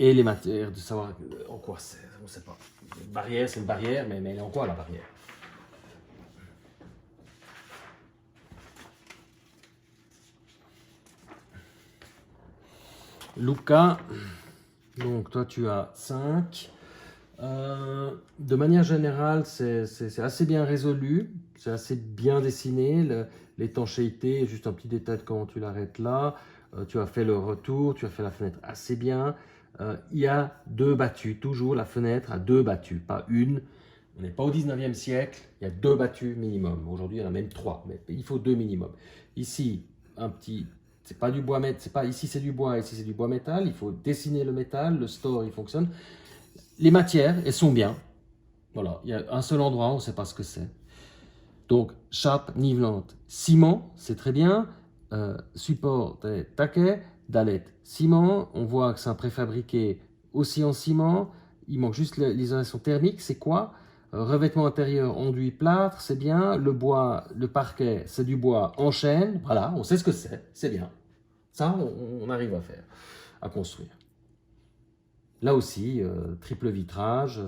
Et les matières, de savoir en quoi c'est. On ne sait pas. Une barrière, c'est une barrière, mais elle est en quoi la barrière? Luca, donc toi tu as 5. De manière générale, c'est assez bien résolu, c'est assez bien dessiné. L'étanchéité, juste un petit détail de comment tu l'arrêtes là. Tu as fait le retour, tu as fait la fenêtre assez bien. Il y a 2 battues, toujours la fenêtre a 2 battues, pas une. On n'est pas au 19e siècle, il y a 2 battues minimum. Aujourd'hui, il y en a même 3, mais il faut 2 minimum. Ici, un petit. C'est pas du bois métal, ici c'est du bois, ici c'est du bois métal. Il faut dessiner le métal, le store il fonctionne. Les matières, elles sont bien. Voilà, il y a un seul endroit, on ne sait pas ce que c'est. Donc, chape nivelante, ciment, c'est très bien. Support, taquet, dalette, ciment. On voit que c'est un préfabriqué aussi en ciment. Il manque juste l'isolation thermique, c'est quoi? Revêtement intérieur, enduit, plâtre, c'est bien. Le bois, le parquet, c'est du bois en chêne. Voilà, on sait ce que c'est bien. Ça, on arrive à faire, à construire. Là aussi, triple vitrage,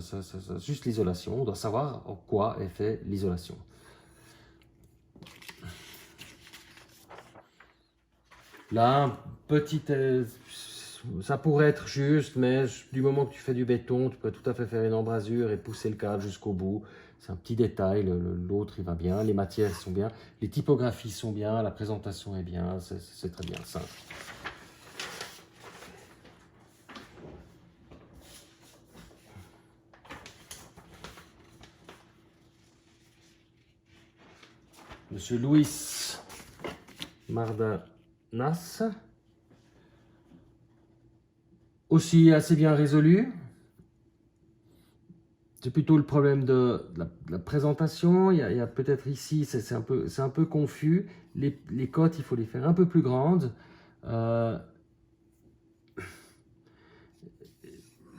juste l'isolation. On doit savoir en quoi est fait l'isolation. Là, petite, ça pourrait être juste, mais du moment que tu fais du béton, tu peux tout à fait faire une embrasure et pousser le cadre jusqu'au bout. C'est un petit détail, l'autre il va bien, les matières sont bien, les typographies sont bien, la présentation est bien, c'est très bien, simple. Monsieur Luis Mardanas, aussi assez bien résolu. C'est plutôt le problème de la présentation. Il y a peut-être ici, c'est un peu confus. Les cotes, il faut les faire un peu plus grandes.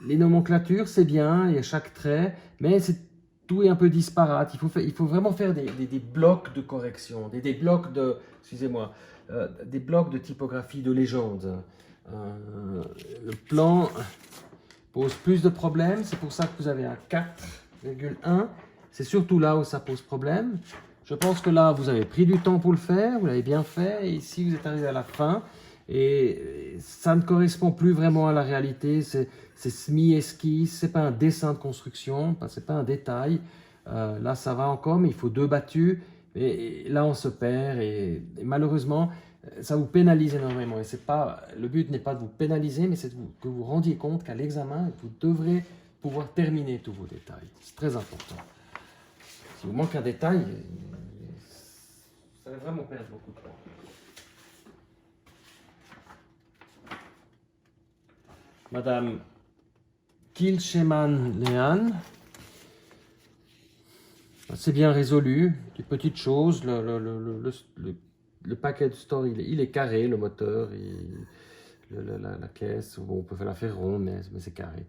Les nomenclatures, c'est bien, il y a chaque trait, mais tout est un peu disparate. Il faut vraiment faire des blocs de correction, des blocs de, excusez-moi, des blocs de typographie de légende. Le plan pose plus de problèmes, c'est pour ça que vous avez un 4,1. C'est surtout là où ça pose problème. Je pense que là, vous avez pris du temps pour le faire, vous l'avez bien fait, et ici, vous êtes arrivé à la fin, et ça ne correspond plus vraiment à la réalité. C'est semi-esquisse, c'est pas un dessin de construction, c'est pas un détail. Là, ça va encore, mais il faut 2 battues, et là, on se perd, et malheureusement, ça vous pénalise énormément. Et le but n'est pas de vous pénaliser, mais c'est que vous rendiez compte qu'à l'examen, vous devrez pouvoir terminer tous vos détails. C'est très important. Si vous manque un détail, ça va vraiment perdre beaucoup de temps. Madame Kilcheman-Lehan, c'est bien résolu, des petites choses, le le package store, il est carré, le moteur, la caisse, bon, on peut la faire ronde, mais c'est carré.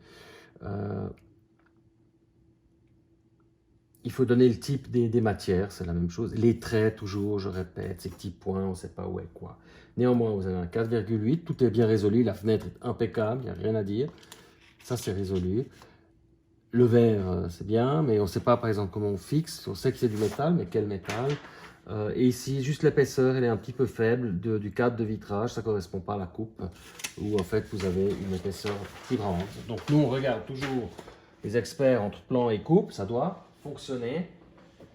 Il faut donner le type des matières, c'est la même chose. Les traits, toujours, je répète, ces petits points, on ne sait pas où est quoi. Néanmoins, vous avez un 4,8, tout est bien résolu, la fenêtre est impeccable, il n'y a rien à dire. Ça, c'est résolu. Le verre, c'est bien, mais on ne sait pas, par exemple, comment on fixe. On sait que c'est du métal, mais quel métal? Et ici, juste l'épaisseur, elle est un petit peu faible du cadre de vitrage. Ça ne correspond pas à la coupe, où en fait, vous avez une épaisseur plus grande. Donc, nous, on regarde toujours les experts entre plan et coupe. Ça doit fonctionner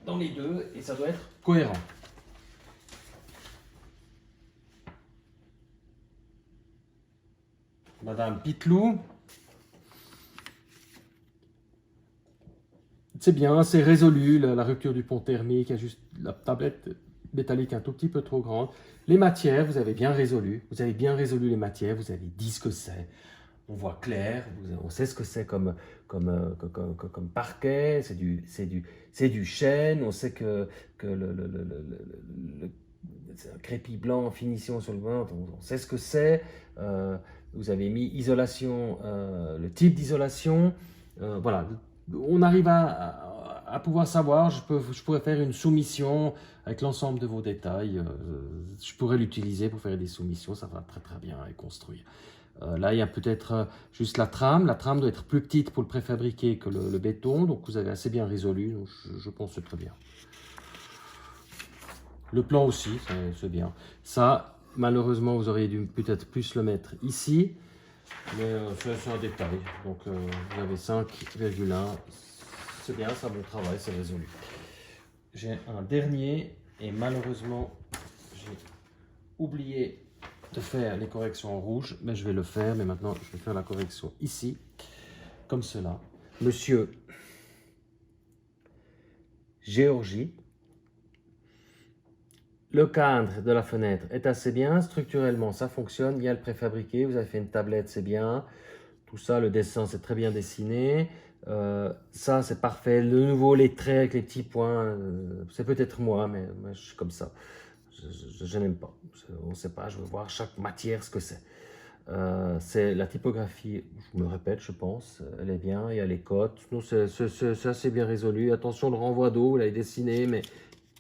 dans les deux et ça doit être cohérent. Madame Pitlou. C'est bien, c'est résolu, la rupture du pont thermique, il y a juste la tablette métallique un tout petit peu trop grande. Les matières, vous avez bien résolu les matières, vous avez dit ce que c'est. On voit clair, on sait ce que c'est comme parquet, c'est du chêne, on sait que c'est un crépi blanc en finition sur le ventre, on sait ce que c'est. Vous avez mis isolation, le type d'isolation, voilà. On arrive à pouvoir savoir, je pourrais faire une soumission avec l'ensemble de vos détails. Je pourrais l'utiliser pour faire des soumissions, ça va très très bien et construire. Là, il y a peut-être juste la trame. La trame doit être plus petite pour le préfabriqué que le béton, donc vous avez assez bien résolu, donc je pense que c'est très bien. Le plan aussi, c'est bien. Ça, malheureusement, vous auriez dû peut-être plus le mettre ici. Mais c'est un détail, donc vous avez 5,1, c'est bien, c'est un bon travail, c'est résolu. J'ai un dernier, et malheureusement, j'ai oublié de faire les corrections en rouge, mais je vais le faire, mais maintenant je vais faire la correction ici, comme cela. Monsieur Géorgie, le cadre de la fenêtre est assez bien, structurellement ça fonctionne, il y a le préfabriqué, vous avez fait une tablette, c'est bien. Tout ça, le dessin, c'est très bien dessiné. Ça, c'est parfait. De nouveau, les traits avec les petits points, c'est peut-être moi, mais je suis comme ça. Je n'aime pas. On ne sait pas, je veux voir chaque matière ce que c'est. C'est la typographie, je me répète, je pense, elle est bien. Il y a les cotes. Non, c'est assez bien résolu. Attention, le renvoi d'eau, vous l'avez dessiné, mais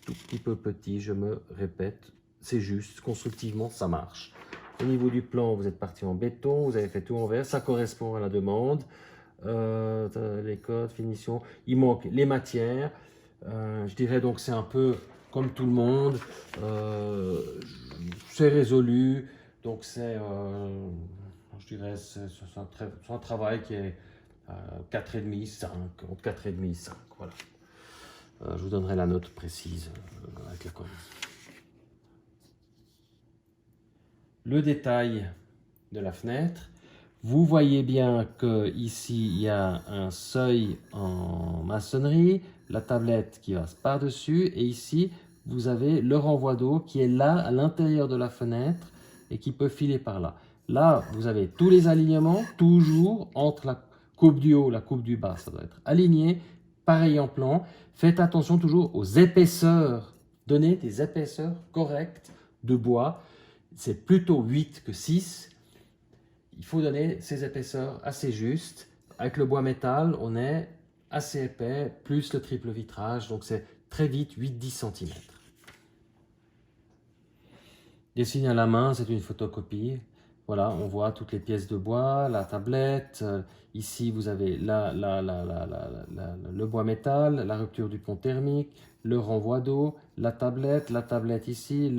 tout petit peu petit, je me répète. C'est juste, constructivement, ça marche. Au niveau du plan, vous êtes parti en béton, vous avez fait tout en verre, ça correspond à la demande. Les codes, finition, il manque les matières. Je dirais donc c'est un peu comme tout le monde. C'est résolu, donc c'est, je dirais, c'est un travail qui est 4,5, 5, entre 4,5 et 5, voilà. Je vous donnerai la note précise avec la correction. Le détail de la fenêtre, vous voyez bien que ici il y a un seuil en maçonnerie, la tablette qui passe par-dessus, et ici vous avez le renvoi d'eau qui est là à l'intérieur de la fenêtre et qui peut filer par là. Là, vous avez tous les alignements, toujours entre la coupe du haut et la coupe du bas, ça doit être aligné, pareil en plan. Faites attention toujours aux épaisseurs, donnez des épaisseurs correctes de bois. C'est plutôt 8 que 6. Il faut donner ces épaisseurs assez justes. Avec le bois métal, on est assez épais, plus le triple vitrage, donc c'est très vite 8-10 cm. Dessiné à la main, c'est une photocopie. Voilà, on voit toutes les pièces de bois, la tablette. Ici, vous avez le bois métal, la rupture du pont thermique, le renvoi d'eau, la tablette ici,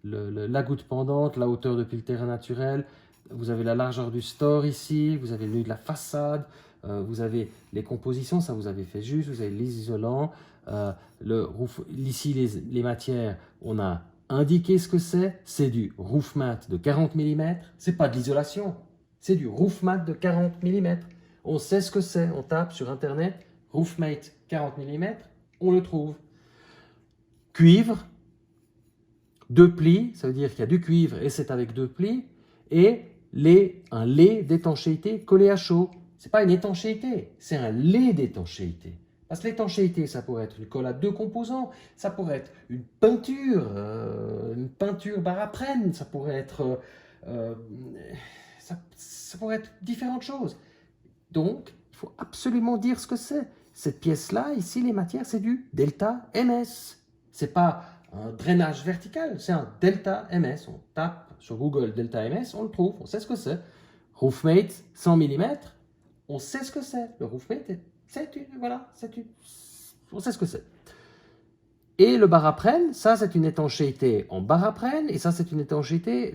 la goutte pendante, la hauteur depuis le terrain naturel. Vous avez la largeur du store ici, vous avez le lieu de la façade, vous avez les compositions, ça vous avez fait juste, vous avez les isolants. Ici, les matières, on a indiqué ce que c'est du roof mat de 40 mm, c'est pas de l'isolation, c'est du roof mat de 40 mm. On sait ce que c'est, on tape sur internet, roof mat 40 mm, on le trouve. Cuivre, 2 plis, ça veut dire qu'il y a du cuivre et c'est avec 2 plis, et un lait d'étanchéité collé à chaud. Ce n'est pas une étanchéité, c'est un lait d'étanchéité. Parce que l'étanchéité, ça pourrait être une colle à 2 composants, ça pourrait être une peinture baraprène, ça pourrait être, ça pourrait être différentes choses. Donc, il faut absolument dire ce que c'est. Cette pièce-là, ici, les matières, c'est du delta MS. Ce n'est pas un drainage vertical, c'est un delta MS. On tape sur Google delta MS, on le trouve, on sait ce que c'est. Roofmate 100 mm, on sait ce que c'est. Le Roofmate, voilà, on sait ce que c'est. Et le baraprène, ça c'est une étanchéité en baraprène, et ça c'est une étanchéité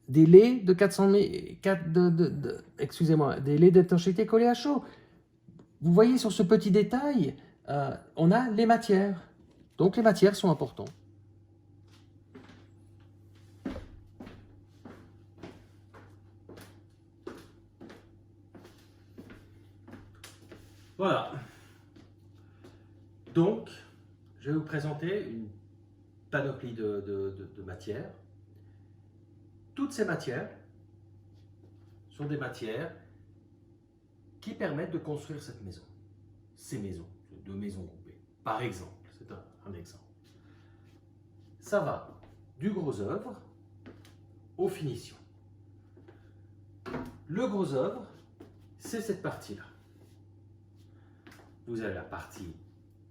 des laits de 400 excusez-moi, des laits d'étanchéité collés à chaud. Vous voyez sur ce petit détail, on a les matières. Donc les matières sont importantes. Voilà. Donc, je vais vous présenter une panoplie de matières. Toutes ces matières sont des matières qui permettent de construire cette maison. Ces maisons, deux maisons coupées. Par exemple, c'est un exemple. Ça va du gros œuvre aux finitions. Le gros œuvre, c'est cette partie-là. Vous avez la partie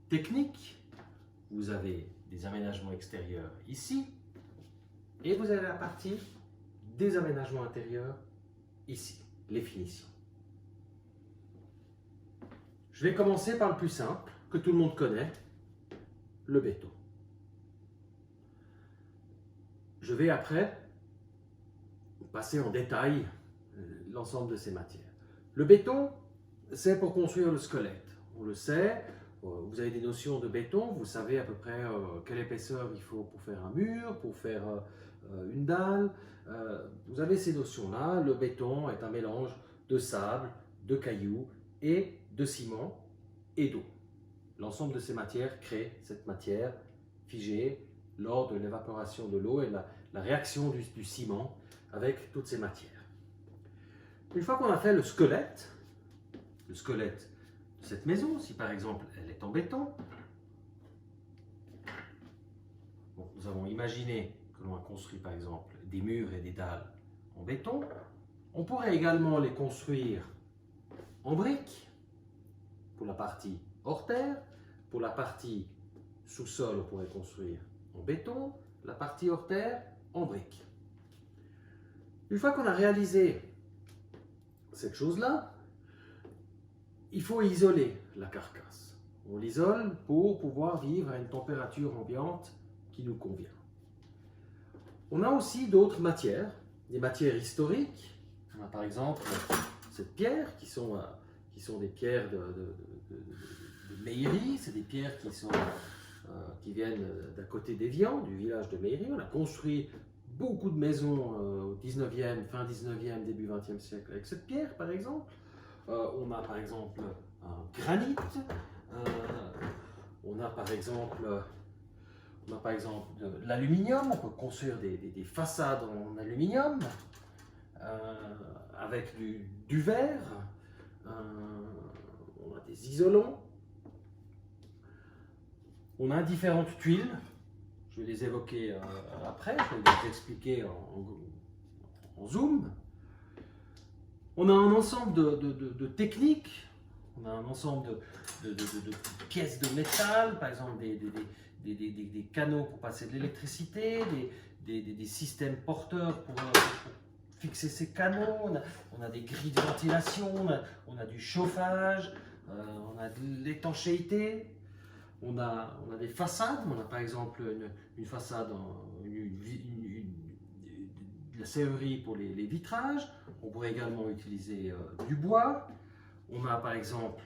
technique, vous avez des aménagements extérieurs ici, et vous avez la partie des aménagements intérieurs ici, les finitions. Je vais commencer par le plus simple, que tout le monde connaît, le béton. Je vais après passer en détail l'ensemble de ces matières. Le béton, c'est pour construire le squelette. On le sait, vous avez des notions de béton, vous savez à peu près quelle épaisseur il faut pour faire un mur, pour faire une dalle. Vous avez ces notions-là. Le béton est un mélange de sable, de cailloux et de ciment et d'eau. L'ensemble de ces matières crée cette matière figée lors de l'évaporation de l'eau et la réaction du ciment avec toutes ces matières. Une fois qu'on a fait le squelette de cette maison, si par exemple elle est en béton, bon, nous avons imaginé que l'on a construit par exemple des murs et des dalles en béton. On pourrait également les construire en briques pour la partie hors terre. Pour la partie sous-sol, on pourrait construire en béton, la partie hors terre en briques. Une fois qu'on a réalisé cette chose-là, il faut isoler la carcasse. On l'isole pour pouvoir vivre à une température ambiante qui nous convient. On a aussi d'autres matières, des matières historiques. On a par exemple cette pierre qui sont des pierres de Meillerie. C'est des pierres qui viennent d'à côté d'Évian, du village de Meillerie. On a construit beaucoup de maisons au 19e, fin 19e, début 20e siècle avec cette pierre par exemple. On a par exemple un granit, on a par exemple de l'aluminium, on peut construire des façades en aluminium avec du verre, on a des isolants, on a différentes tuiles, je vais les évoquer après, je vais les expliquer en zoom. On a un ensemble de techniques, on a un ensemble de pièces de métal, par exemple des canaux pour passer de l'électricité, des systèmes porteurs pour fixer ces canaux, on a des grilles de ventilation, on a du chauffage, on a de l'étanchéité, on a des façades, on a par exemple une façade, de la serrurerie pour les vitrages. On pourrait également utiliser du bois. On a par exemple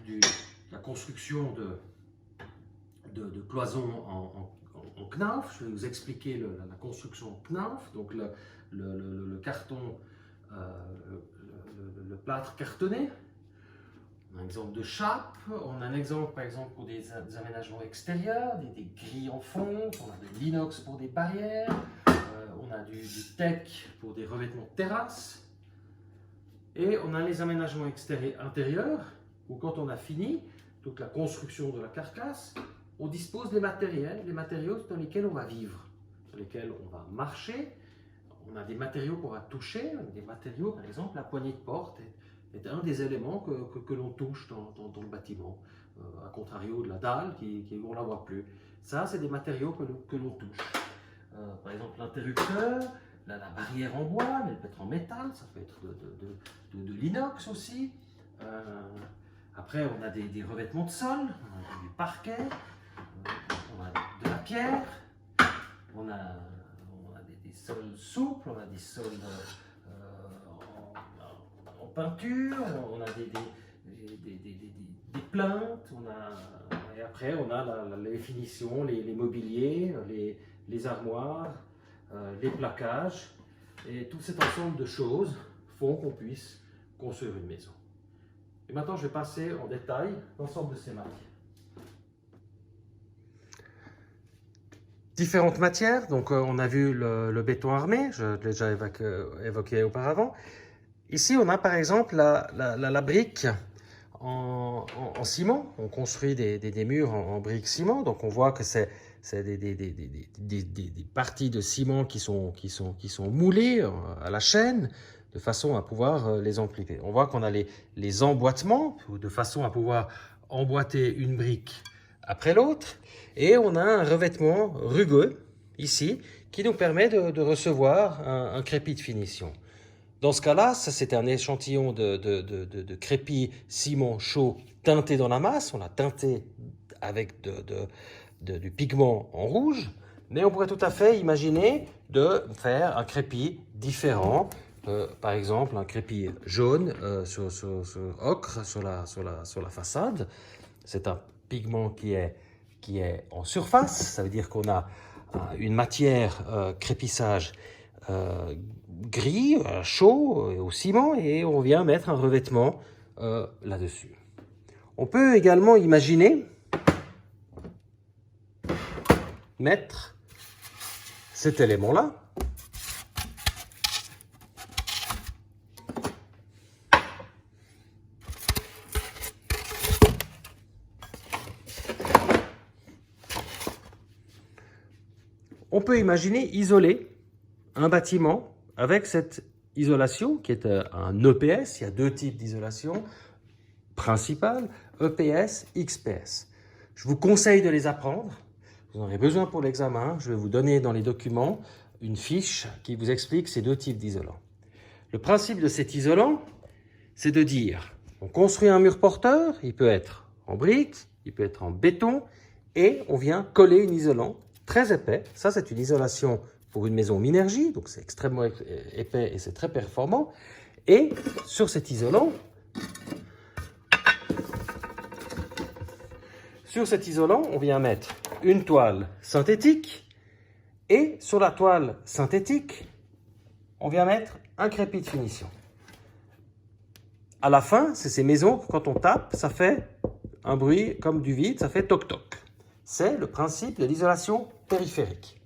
la construction de cloisons en knauf. Je vais vous expliquer la construction en knauf. Donc le carton, le plâtre cartonné. On a un exemple de chape. On a un exemple par exemple pour des aménagements extérieurs, des grilles en fonte. On a de l'inox pour des barrières. On a du teck pour des revêtements de terrasse. Et on a les aménagements intérieurs, où quand on a fini, toute la construction de la carcasse, on dispose des matériaux dans lesquels on va vivre, sur lesquels on va marcher. On a des matériaux qu'on va toucher, des matériaux, par exemple, la poignée de porte est un des éléments que l'on touche dans le bâtiment, à contrario de la dalle, on ne la voit plus. Ça, c'est des matériaux que l'on touche. Par exemple, l'interrupteur, la barrière en bois, mais elle peut être en métal, ça peut être de l'inox aussi. Après, on a des revêtements de sol, on a du parquet, on a de la pierre, on a des sols souples, on a des sols en peinture, on a des plinthes, et après on a les finitions, les mobiliers, les armoires, les placages, et tout cet ensemble de choses font qu'on puisse construire une maison. Et maintenant je vais passer en détail l'ensemble de ces matières. Différentes matières, donc on a vu le béton armé, je l'ai déjà évoqué auparavant. Ici on a par exemple la brique en ciment. On construit des murs en briques ciment, donc on voit que c'est des parties de ciment qui sont moulées à la chaîne de façon à pouvoir les empliquer. On voit qu'on a les emboîtements de façon à pouvoir emboîter une brique après l'autre, et on a un revêtement rugueux ici qui nous permet de recevoir un crépi de finition. Dans ce cas-là, ça c'était un échantillon de crépi ciment chaud teinté dans la masse. On l'a teinté avec du pigment en rouge, mais on pourrait tout à fait imaginer de faire un crépi différent, par exemple un crépi jaune sur ocre sur la façade. C'est un pigment qui est en surface, ça veut dire qu'on a une matière crépissage gris, chaud, au ciment, et on vient mettre un revêtement là-dessus. On peut également imaginer mettre cet élément-là on peut imaginer isoler un bâtiment avec cette isolation qui est un EPS. Il y a deux types d'isolation principale, EPS, XPS. Je vous conseille de les apprendre. Vous en aurez besoin pour l'examen. Je vais vous donner dans les documents une fiche qui vous explique ces deux types d'isolants. Le principe de cet isolant, c'est de dire, on construit un mur porteur, il peut être en briques, il peut être en béton, et on vient coller un isolant très épais. Ça, c'est une isolation pour une maison Minergie, donc c'est extrêmement épais et c'est très performant. Et sur cet isolant, on vient mettre une toile synthétique, et sur la toile synthétique, on vient mettre un crépi de finition. À la fin, c'est ces maisons que quand on tape, ça fait un bruit comme du vide, ça fait toc-toc. C'est le principe de l'isolation périphérique.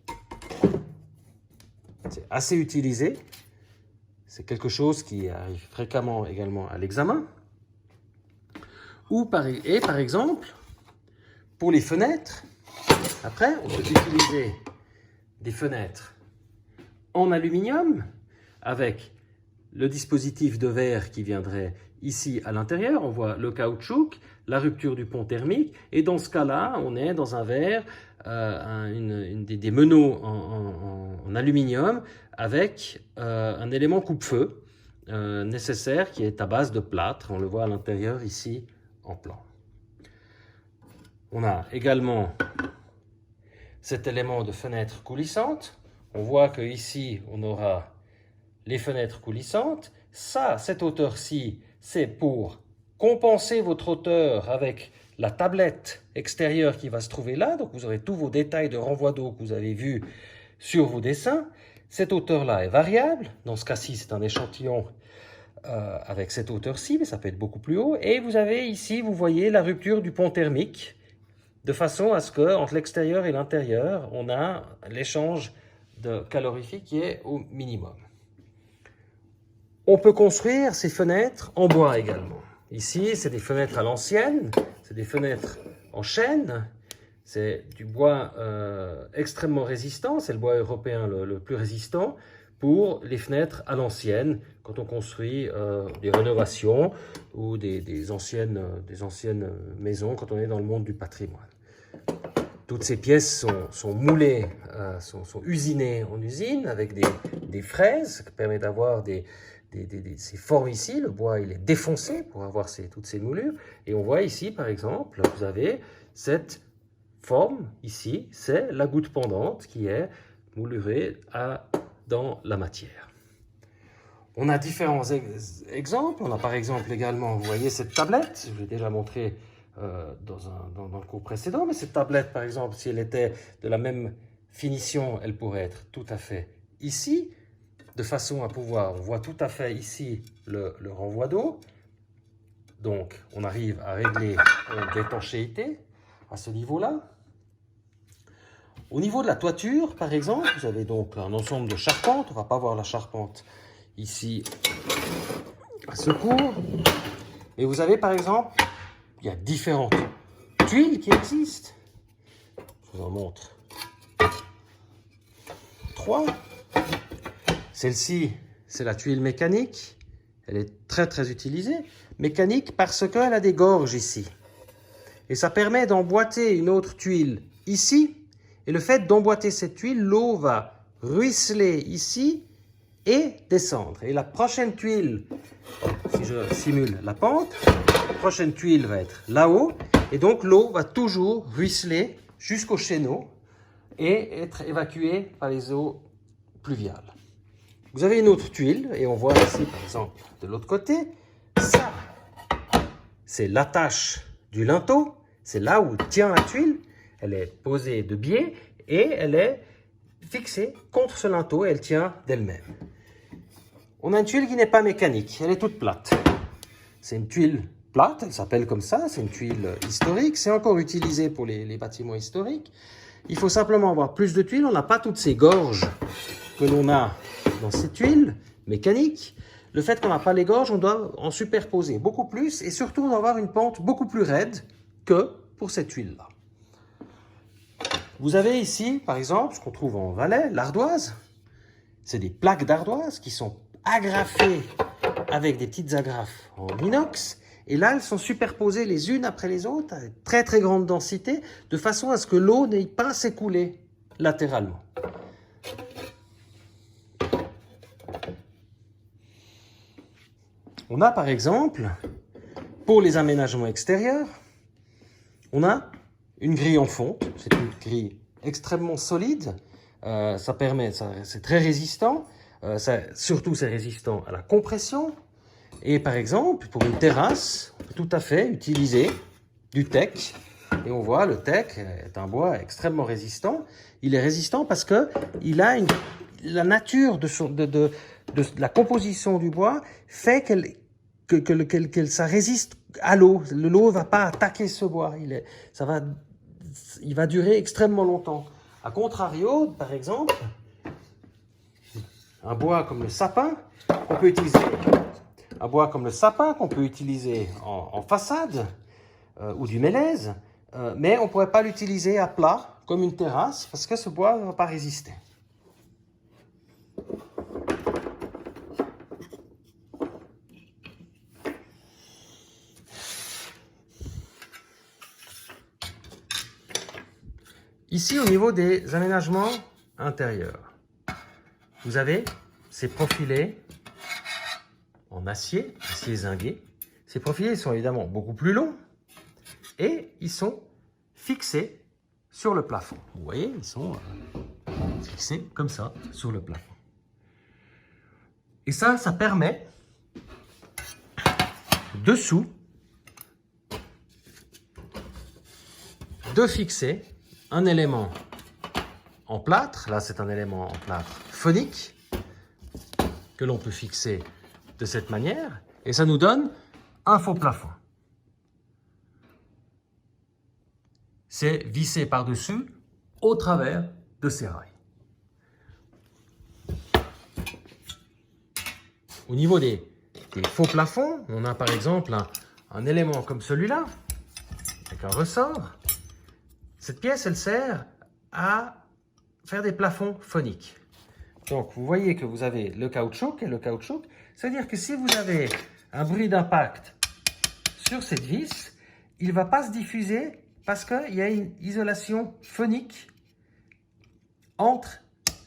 C'est assez utilisé. C'est quelque chose qui arrive fréquemment également à l'examen. Et par exemple, pour les fenêtres, après, on peut utiliser des fenêtres en aluminium avec le dispositif de verre qui viendrait ici à l'intérieur. On voit le caoutchouc, la rupture du pont thermique, et dans ce cas-là, on est dans un verre, des meneaux en aluminium avec un élément coupe-feu nécessaire qui est à base de plâtre. On le voit à l'intérieur ici en plan. On a également cet élément de fenêtre coulissante. On voit qu'ici, on aura les fenêtres coulissantes. Ça, cette hauteur-ci, c'est pour compenser votre hauteur avec la tablette extérieure qui va se trouver là. Donc, vous aurez tous vos détails de renvoi d'eau que vous avez vus sur vos dessins. Cette hauteur-là est variable. Dans ce cas-ci, c'est un échantillon avec cette hauteur-ci, mais ça peut être beaucoup plus haut. Et vous avez ici, vous voyez la rupture du pont thermique, de façon à ce qu'entre l'extérieur et l'intérieur, on a l'échange de calorifique qui est au minimum. On peut construire ces fenêtres en bois également. Ici, c'est des fenêtres à l'ancienne, c'est des fenêtres en chêne. C'est du bois extrêmement résistant, c'est le bois européen le plus résistant pour les fenêtres à l'ancienne, quand on construit des rénovations ou des anciennes maisons, quand on est dans le monde du patrimoine. Toutes ces pièces sont moulées, sont usinées en usine avec des fraises qui permettent d'avoir ces formes ici. Le bois il est défoncé pour avoir toutes ces moulures. Et on voit ici, par exemple, vous avez cette forme ici, c'est la goutte pendante qui est moulurée dans la matière. On a différents exemples. On a par exemple également, vous voyez cette tablette, je l'ai déjà montré dans le cours précédent, mais cette tablette par exemple, si elle était de la même finition, elle pourrait être tout à fait ici, de façon à pouvoir, on voit tout à fait ici le renvoi d'eau. Donc on arrive à régler l'étanchéité à ce niveau-là. Au niveau de la toiture, par exemple, vous avez donc un ensemble de charpentes. On ne va pas voir la charpente ici à ce cours. Mais vous avez par exemple, il y a différentes tuiles qui existent. Je vous en montre 3. Celle-ci, c'est la tuile mécanique. Elle est très très utilisée. Mécanique parce qu'elle a des gorges ici. Et ça permet d'emboîter une autre tuile ici. Et le fait d'emboîter cette tuile, l'eau va ruisseler ici et descendre. Et la prochaine tuile, si je simule la pente, la prochaine tuile va être là-haut. Et donc l'eau va toujours ruisseler jusqu'au chéneau et être évacuée par les eaux pluviales. Vous avez une autre tuile, et on voit ici par exemple de l'autre côté, ça, c'est l'attache du linteau, c'est là où tient la tuile. Elle est posée de biais et elle est fixée contre ce linteau et elle tient d'elle-même. On a une tuile qui n'est pas mécanique, elle est toute plate. C'est une tuile plate, elle s'appelle comme ça, c'est une tuile historique, c'est encore utilisé pour les bâtiments historiques. Il faut simplement avoir plus de tuiles, on n'a pas toutes ces gorges que l'on a dans ces tuiles mécaniques. Le fait qu'on n'a pas les gorges, on doit en superposer beaucoup plus et surtout on doit avoir une pente beaucoup plus raide que pour cette tuile-là. Vous avez ici, par exemple, ce qu'on trouve en Valais, l'ardoise. C'est des plaques d'ardoise qui sont agrafées avec des petites agrafes en inox. Et là, elles sont superposées les unes après les autres, avec très très grande densité, de façon à ce que l'eau n'aille pas s'écouler latéralement. On a par exemple, pour les aménagements extérieurs, on a une grille en fonte. C'est une grille extrêmement solide. C'est très résistant. Surtout, c'est résistant à la compression. Et par exemple, pour une terrasse, on peut tout à fait utiliser du teak. Et on voit, le teak est un bois extrêmement résistant. Il est résistant parce que la nature de la composition du bois fait que ça résiste à l'eau. L'eau ne va pas attaquer ce bois. Il va durer extrêmement longtemps. A contrario, par exemple, un bois comme le sapin qu'on peut utiliser en façade ou du mélèze, mais on ne pourrait pas l'utiliser à plat comme une terrasse parce que ce bois ne va pas résister. Ici, au niveau des aménagements intérieurs, vous avez ces profilés en acier zingué. Ces profilés sont évidemment beaucoup plus longs et ils sont fixés sur le plafond. Vous voyez, ils sont fixés comme ça sur le plafond. Et ça permet dessous de fixer un élément en plâtre. Là, c'est un élément en plâtre phonique que l'on peut fixer de cette manière et ça nous donne un faux plafond. C'est vissé par-dessus au travers de ces rails. Au niveau des faux plafonds, on a par exemple un élément comme celui-là. avec un ressort. Cette pièce, elle sert à faire des plafonds phoniques. Donc, vous voyez que vous avez le caoutchouc et le caoutchouc. C'est-à-dire que si vous avez un bruit d'impact sur cette vis, il ne va pas se diffuser parce qu'il y a une isolation phonique entre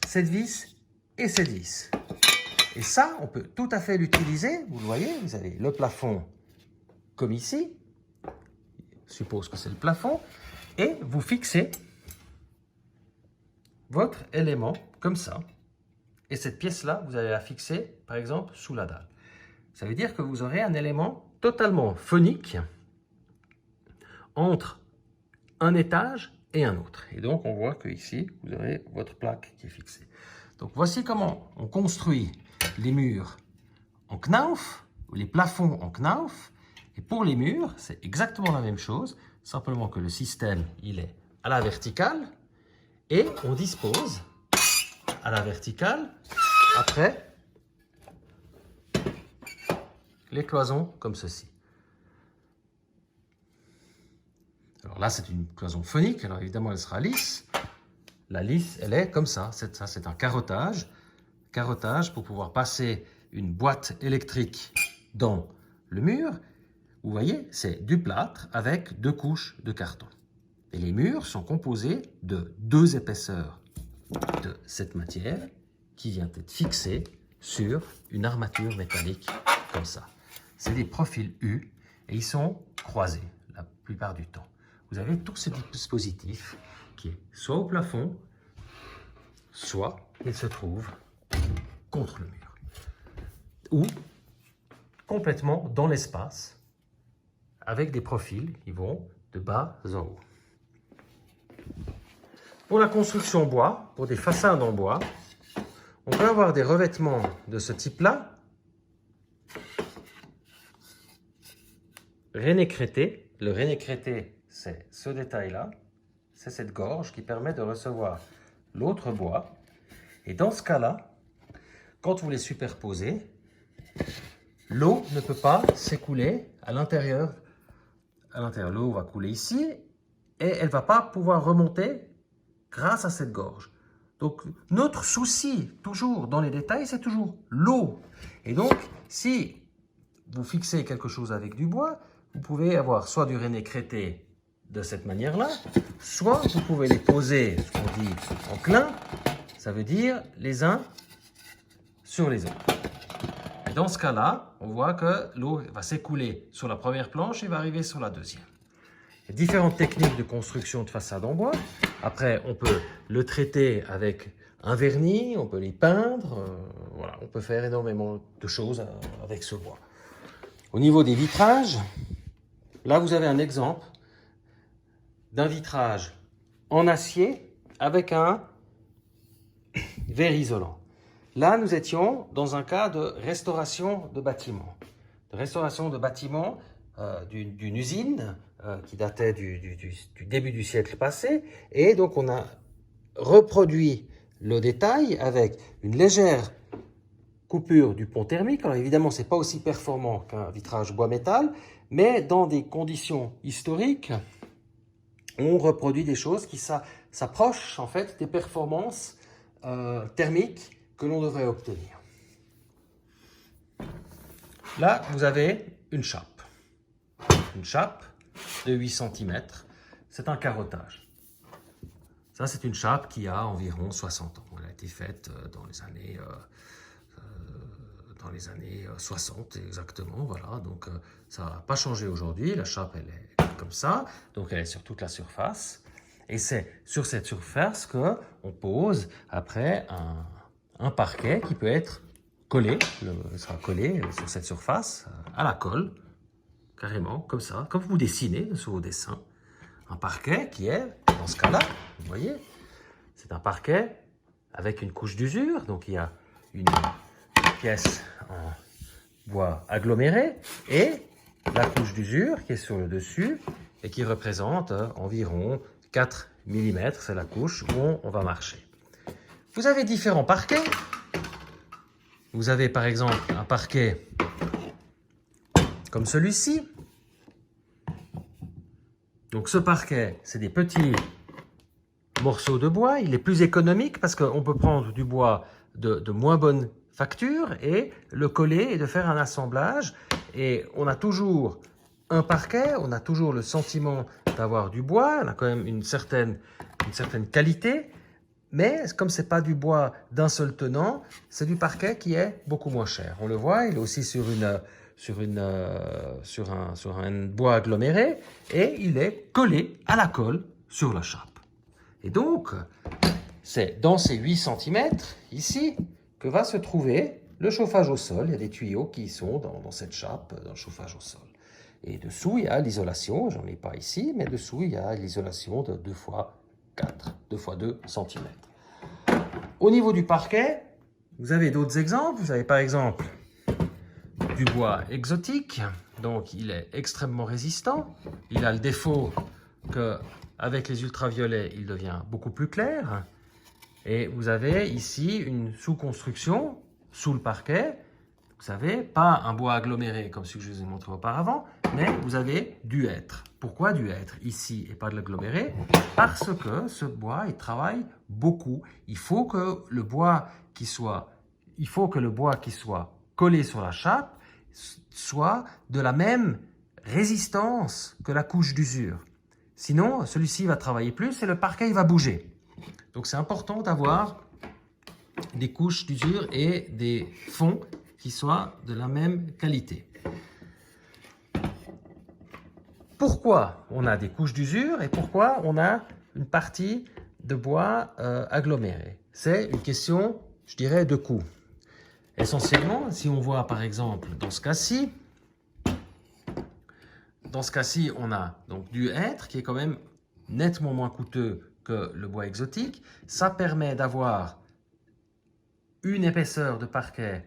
cette vis et cette vis. Et ça, on peut tout à fait l'utiliser. Vous le voyez, vous avez le plafond comme ici. Je suppose que c'est le plafond. Et vous fixez votre élément comme ça. Et cette pièce-là, vous allez la fixer, par exemple, sous la dalle. Ça veut dire que vous aurez un élément totalement phonique entre un étage et un autre. Et donc, on voit que ici, vous aurez votre plaque qui est fixée. Donc, voici comment on construit les murs en knauf, ou les plafonds en knauf. Et pour les murs, c'est exactement la même chose, simplement que le système, il est à la verticale. Et on dispose à la verticale, après, les cloisons comme ceci. Alors là, c'est une cloison phonique, alors évidemment, elle sera lisse. La lisse, elle est comme ça. Ça, c'est un carottage. Carottage pour pouvoir passer une boîte électrique dans le mur. Vous voyez, c'est du plâtre avec 2 couches de carton. Et les murs sont composés de 2 épaisseurs de cette matière qui vient être fixée sur une armature métallique comme ça. C'est des profils U et ils sont croisés la plupart du temps. Vous avez tout ce dispositif qui est soit au plafond, soit il se trouve contre le mur ou complètement dans l'espace avec des profils qui vont de bas en haut. Pour la construction bois, pour des façades en bois, on peut avoir des revêtements de ce type-là, rénécrété. Le rénécrété, c'est ce détail-là, c'est cette gorge qui permet de recevoir l'autre bois. Et dans ce cas-là, quand vous les superposez, l'eau ne peut pas s'écouler à l'intérieur. L'eau va couler ici et elle ne va pas pouvoir remonter grâce à cette gorge. Donc, notre souci, toujours dans les détails, c'est toujours l'eau. Et donc, si vous fixez quelque chose avec du bois, vous pouvez avoir soit du rénécrété de cette manière-là, soit vous pouvez les poser, ce qu'on dit en clin, ça veut dire les uns sur les autres. Et dans ce cas-là, on voit que l'eau va s'écouler sur la première planche et va arriver sur la deuxième. Il y a différentes techniques de construction de façade en bois. Après, on peut le traiter avec un vernis, on peut les peindre. Voilà, on peut faire énormément de choses avec ce bois. Au niveau des vitrages, là, vous avez un exemple d'un vitrage en acier avec un verre isolant. Là, nous étions dans un cas de restauration de bâtiment. De restauration de bâtiment d'une usine qui datait du début du siècle passé. Et donc, on a reproduit le détail avec une légère coupure du pont thermique. Alors, évidemment, ce n'est pas aussi performant qu'un vitrage bois-métal, mais dans des conditions historiques, on reproduit des choses qui s'approchent en fait des performances thermiques que l'on devrait obtenir. Là, vous avez une chape. Une chape de 8 cm. C'est un carottage. Ça, c'est une chape qui a environ 60 ans. Elle a été faite dans les années 60 exactement. Voilà. Donc, ça n'a pas changé aujourd'hui. La chape, elle est comme ça. Donc, elle est sur toute la surface. Et c'est sur cette surface qu'on pose après un parquet qui peut être collé. Il sera collé sur cette surface à la colle. Carrément, comme ça, comme vous dessinez sur vos dessins. Un parquet qui est, dans ce cas-là, vous voyez, c'est un parquet avec une couche d'usure. Donc, il y a une pièce en bois aggloméré et la couche d'usure qui est sur le dessus et qui représente environ 4 mm. C'est la couche où on va marcher. Vous avez différents parquets. Vous avez, par exemple, un parquet comme celui-ci, Donc ce parquet, c'est des petits morceaux de bois. Il est plus économique parce qu'on peut prendre du bois de moins bonne facture et le coller et de faire un assemblage. Et on a toujours un parquet, on a toujours le sentiment d'avoir du bois, on a quand même une certaine qualité, mais comme ce n'est pas du bois d'un seul tenant, c'est du parquet qui est beaucoup moins cher. On le voit, il est aussi sur un bois aggloméré et il est collé à la colle sur la chape. Et donc, c'est dans ces 8 cm ici que va se trouver le chauffage au sol. Il y a des tuyaux qui sont dans cette chape, dans le chauffage au sol. Et dessous, il y a l'isolation, j'en ai pas ici, mais dessous, il y a l'isolation de 2 x 4, 2 x 2 cm. Au niveau du parquet, vous avez d'autres exemples. Vous avez par exemple du bois exotique, donc il est extrêmement résistant. Il a le défaut qu'avec les ultraviolets, il devient beaucoup plus clair. Et vous avez ici une sous-construction sous le parquet. Vous savez, pas un bois aggloméré comme celui que je vous ai montré auparavant, mais vous avez du hêtre. Pourquoi du hêtre ici et pas de l'aggloméré? Parce que ce bois, il travaille beaucoup. Il faut que le bois qui soit collé sur la chape soit de la même résistance que la couche d'usure. Sinon, celui-ci va travailler plus et le parquet il va bouger. Donc c'est important d'avoir des couches d'usure et des fonds qui soient de la même qualité. Pourquoi on a des couches d'usure et pourquoi on a une partie de bois aggloméré? C'est une question, je dirais, de coût. Essentiellement, si on voit par exemple dans ce cas-ci, on a donc du hêtre qui est quand même nettement moins coûteux que le bois exotique. Ça permet d'avoir une épaisseur de parquet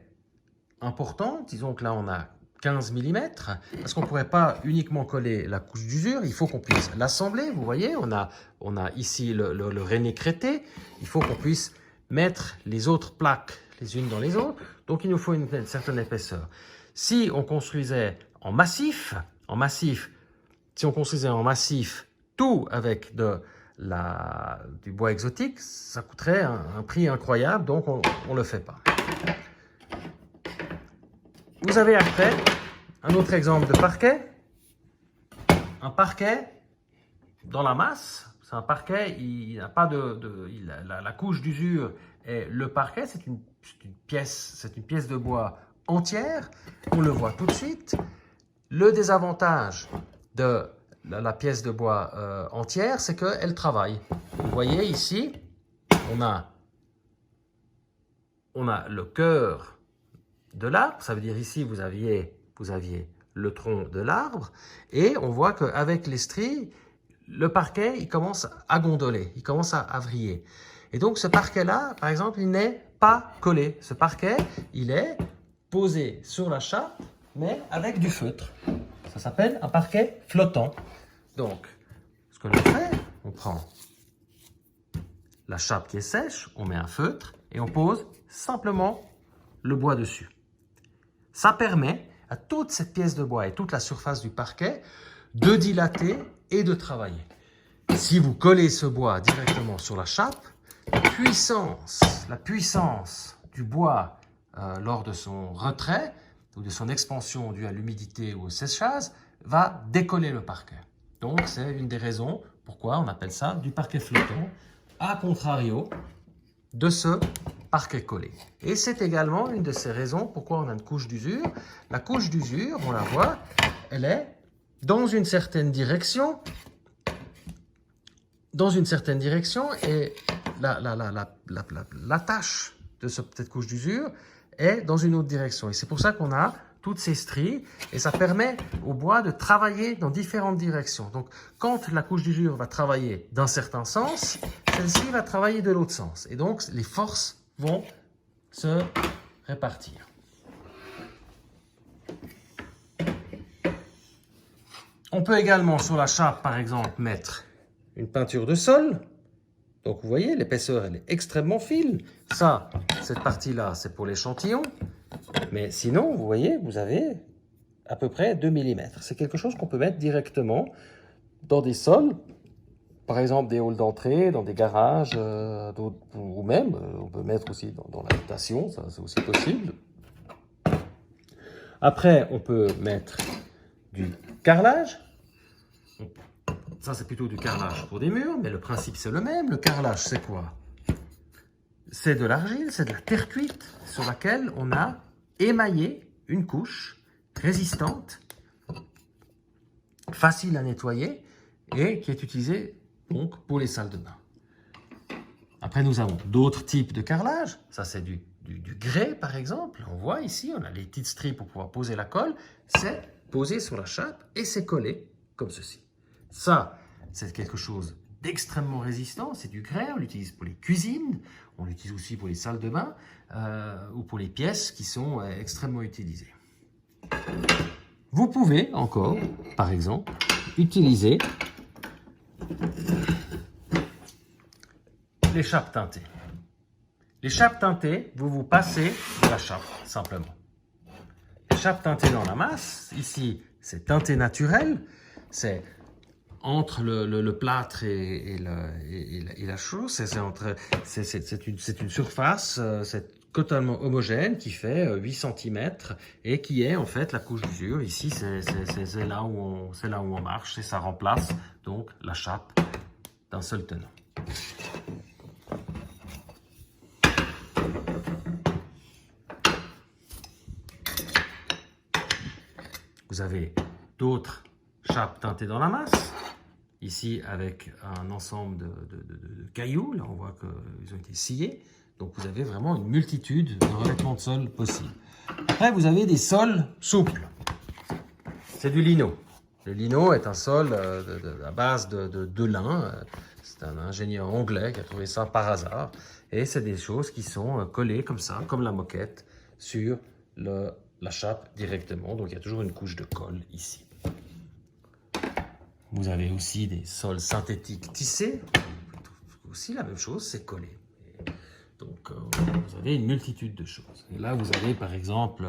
importante. Disons que là, on a 15 mm, parce qu'on ne pourrait pas uniquement coller la couche d'usure, il faut qu'on puisse l'assembler. Vous voyez, on a ici le rainé crêté. Il faut qu'on puisse mettre les autres plaques les unes dans les autres. Donc, il nous faut une certaine épaisseur. Si on construisait en massif, tout avec du bois exotique, ça coûterait un prix incroyable, donc on ne le fait pas. Vous avez après un autre exemple de parquet. Un parquet dans la masse. C'est un parquet, il n'a pas la couche d'usure et le parquet, c'est une pièce de bois entière. On le voit tout de suite. Le désavantage de la pièce de bois entière, c'est qu'elle travaille. Vous voyez ici, on a le cœur de l'arbre. Ça veut dire ici, vous aviez le tronc de l'arbre. Et on voit qu'avec les stries, le parquet, il commence à gondoler, il commence à vriller. Et donc, ce parquet-là, par exemple, il n'est pas collé. Ce parquet, il est posé sur la chape, mais avec du feutre. Ça s'appelle un parquet flottant. Donc, ce que l'on fait, on prend la chape qui est sèche, on met un feutre et on pose simplement le bois dessus. Ça permet à toute cette pièce de bois et toute la surface du parquet de dilater et de travailler. Si vous collez ce bois directement sur la chape, la puissance du bois lors de son retrait ou de son expansion due à l'humidité ou au séchage va décoller le parquet. Donc, c'est une des raisons pourquoi on appelle ça du parquet flottant, à contrario de ce parquet collé. Et c'est également une de ces raisons pourquoi on a une couche d'usure. La couche d'usure, on la voit, elle est dans une certaine direction, et l'attache de cette couche d'usure est dans une autre direction. Et c'est pour ça qu'on a toutes ces stries et ça permet au bois de travailler dans différentes directions. Donc, quand la couche d'usure va travailler d'un certain sens, celle-ci va travailler de l'autre sens. Et donc, les forces vont se répartir. On peut également, sur la chape, par exemple, mettre une peinture de sol. Donc, vous voyez, l'épaisseur, elle est extrêmement fine. Ça, cette partie-là, c'est pour l'échantillon. Mais sinon, vous voyez, vous avez à peu près 2 mm. C'est quelque chose qu'on peut mettre directement dans des sols, par exemple des halls d'entrée, dans des garages, ou même, on peut mettre aussi dans l'habitation, ça c'est aussi possible. Après, on peut mettre du carrelage. Ça, c'est plutôt du carrelage pour des murs, mais le principe, c'est le même. Le carrelage, c'est quoi? C'est de l'argile, c'est de la terre cuite sur laquelle on a émaillé une couche résistante, facile à nettoyer et qui est utilisée donc pour les salles de bain. Après, nous avons d'autres types de carrelage. Ça, c'est du grès, par exemple. On voit ici, on a les petites strips pour pouvoir poser la colle. C'est posé sur la chape et c'est collé comme ceci. Ça, c'est quelque chose d'extrêmement résistant. C'est du grès, on l'utilise pour les cuisines, on l'utilise aussi pour les salles de bain ou pour les pièces qui sont extrêmement utilisées. Vous pouvez encore, par exemple, utiliser les chapes teintées. Les chapes teintées, vous passez de la chape, simplement. Les chapes teintées dans la masse, ici, c'est teinté naturel, c'est entre le plâtre et la chose, c'est une surface, c'est totalement homogène qui fait 8 cm et qui est en fait la couche d'usure. Ici, c'est là où on marche et ça remplace donc la chape d'un seul tenant. Vous avez d'autres chapes teintées dans la masse. Ici, avec un ensemble de cailloux. Là, on voit qu'ils ont été sciés. Donc, vous avez vraiment une multitude de revêtements de sol possibles. Après, vous avez des sols souples. C'est du lino. Le lino est un sol à base de lin. C'est un ingénieur anglais qui a trouvé ça par hasard. Et c'est des choses qui sont collées comme ça, comme la moquette, sur la chape directement. Donc, il y a toujours une couche de colle ici. Vous avez aussi des sols synthétiques tissés. Aussi la même chose, c'est collé. Donc, vous avez une multitude de choses. Et là, vous avez par exemple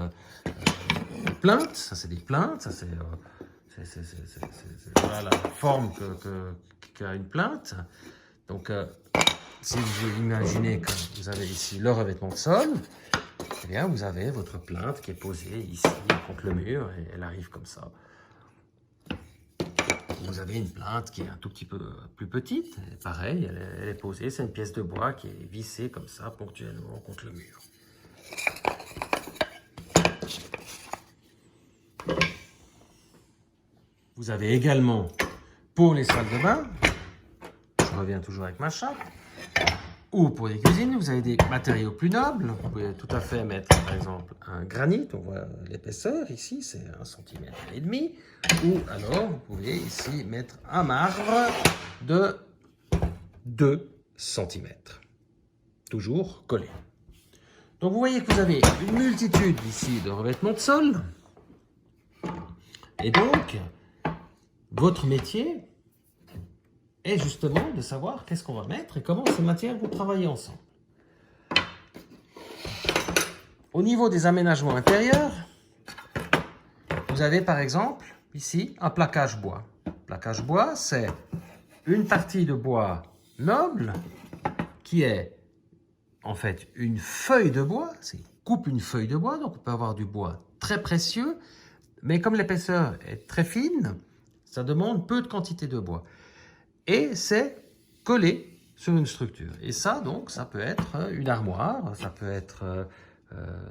des plinthes. Ça, c'est des plinthes. Ça, c'est voilà la forme qu'a une plinthe. Donc, si vous imaginez que vous avez ici le revêtement de sol, eh bien, vous avez votre plinthe qui est posée ici contre le mur et elle arrive comme ça. Vous avez une plinthe qui est un tout petit peu plus petite. Et pareil, elle est posée, c'est une pièce de bois qui est vissée comme ça ponctuellement contre le mur. Vous avez également, pour les salles de bain, je reviens toujours avec ma chape, ou pour les cuisines, vous avez des matériaux plus nobles. Vous pouvez tout à fait mettre, par exemple, un granit. On voit l'épaisseur ici, c'est 1,5 cm. Ou alors, vous pouvez ici mettre un marbre de 2 cm. Toujours collé. Donc, vous voyez que vous avez une multitude ici de revêtements de sol. Et donc, votre métier est justement de savoir qu'est-ce qu'on va mettre et comment ces matières vont travailler ensemble. Au niveau des aménagements intérieurs, vous avez par exemple ici un plaquage bois. Plaquage bois, c'est une partie de bois noble qui est en fait une feuille de bois. On coupe une feuille de bois, donc on peut avoir du bois très précieux, mais comme l'épaisseur est très fine, ça demande peu de quantité de bois. Et c'est collé sur une structure. Et ça, donc, ça peut être une armoire, ça peut être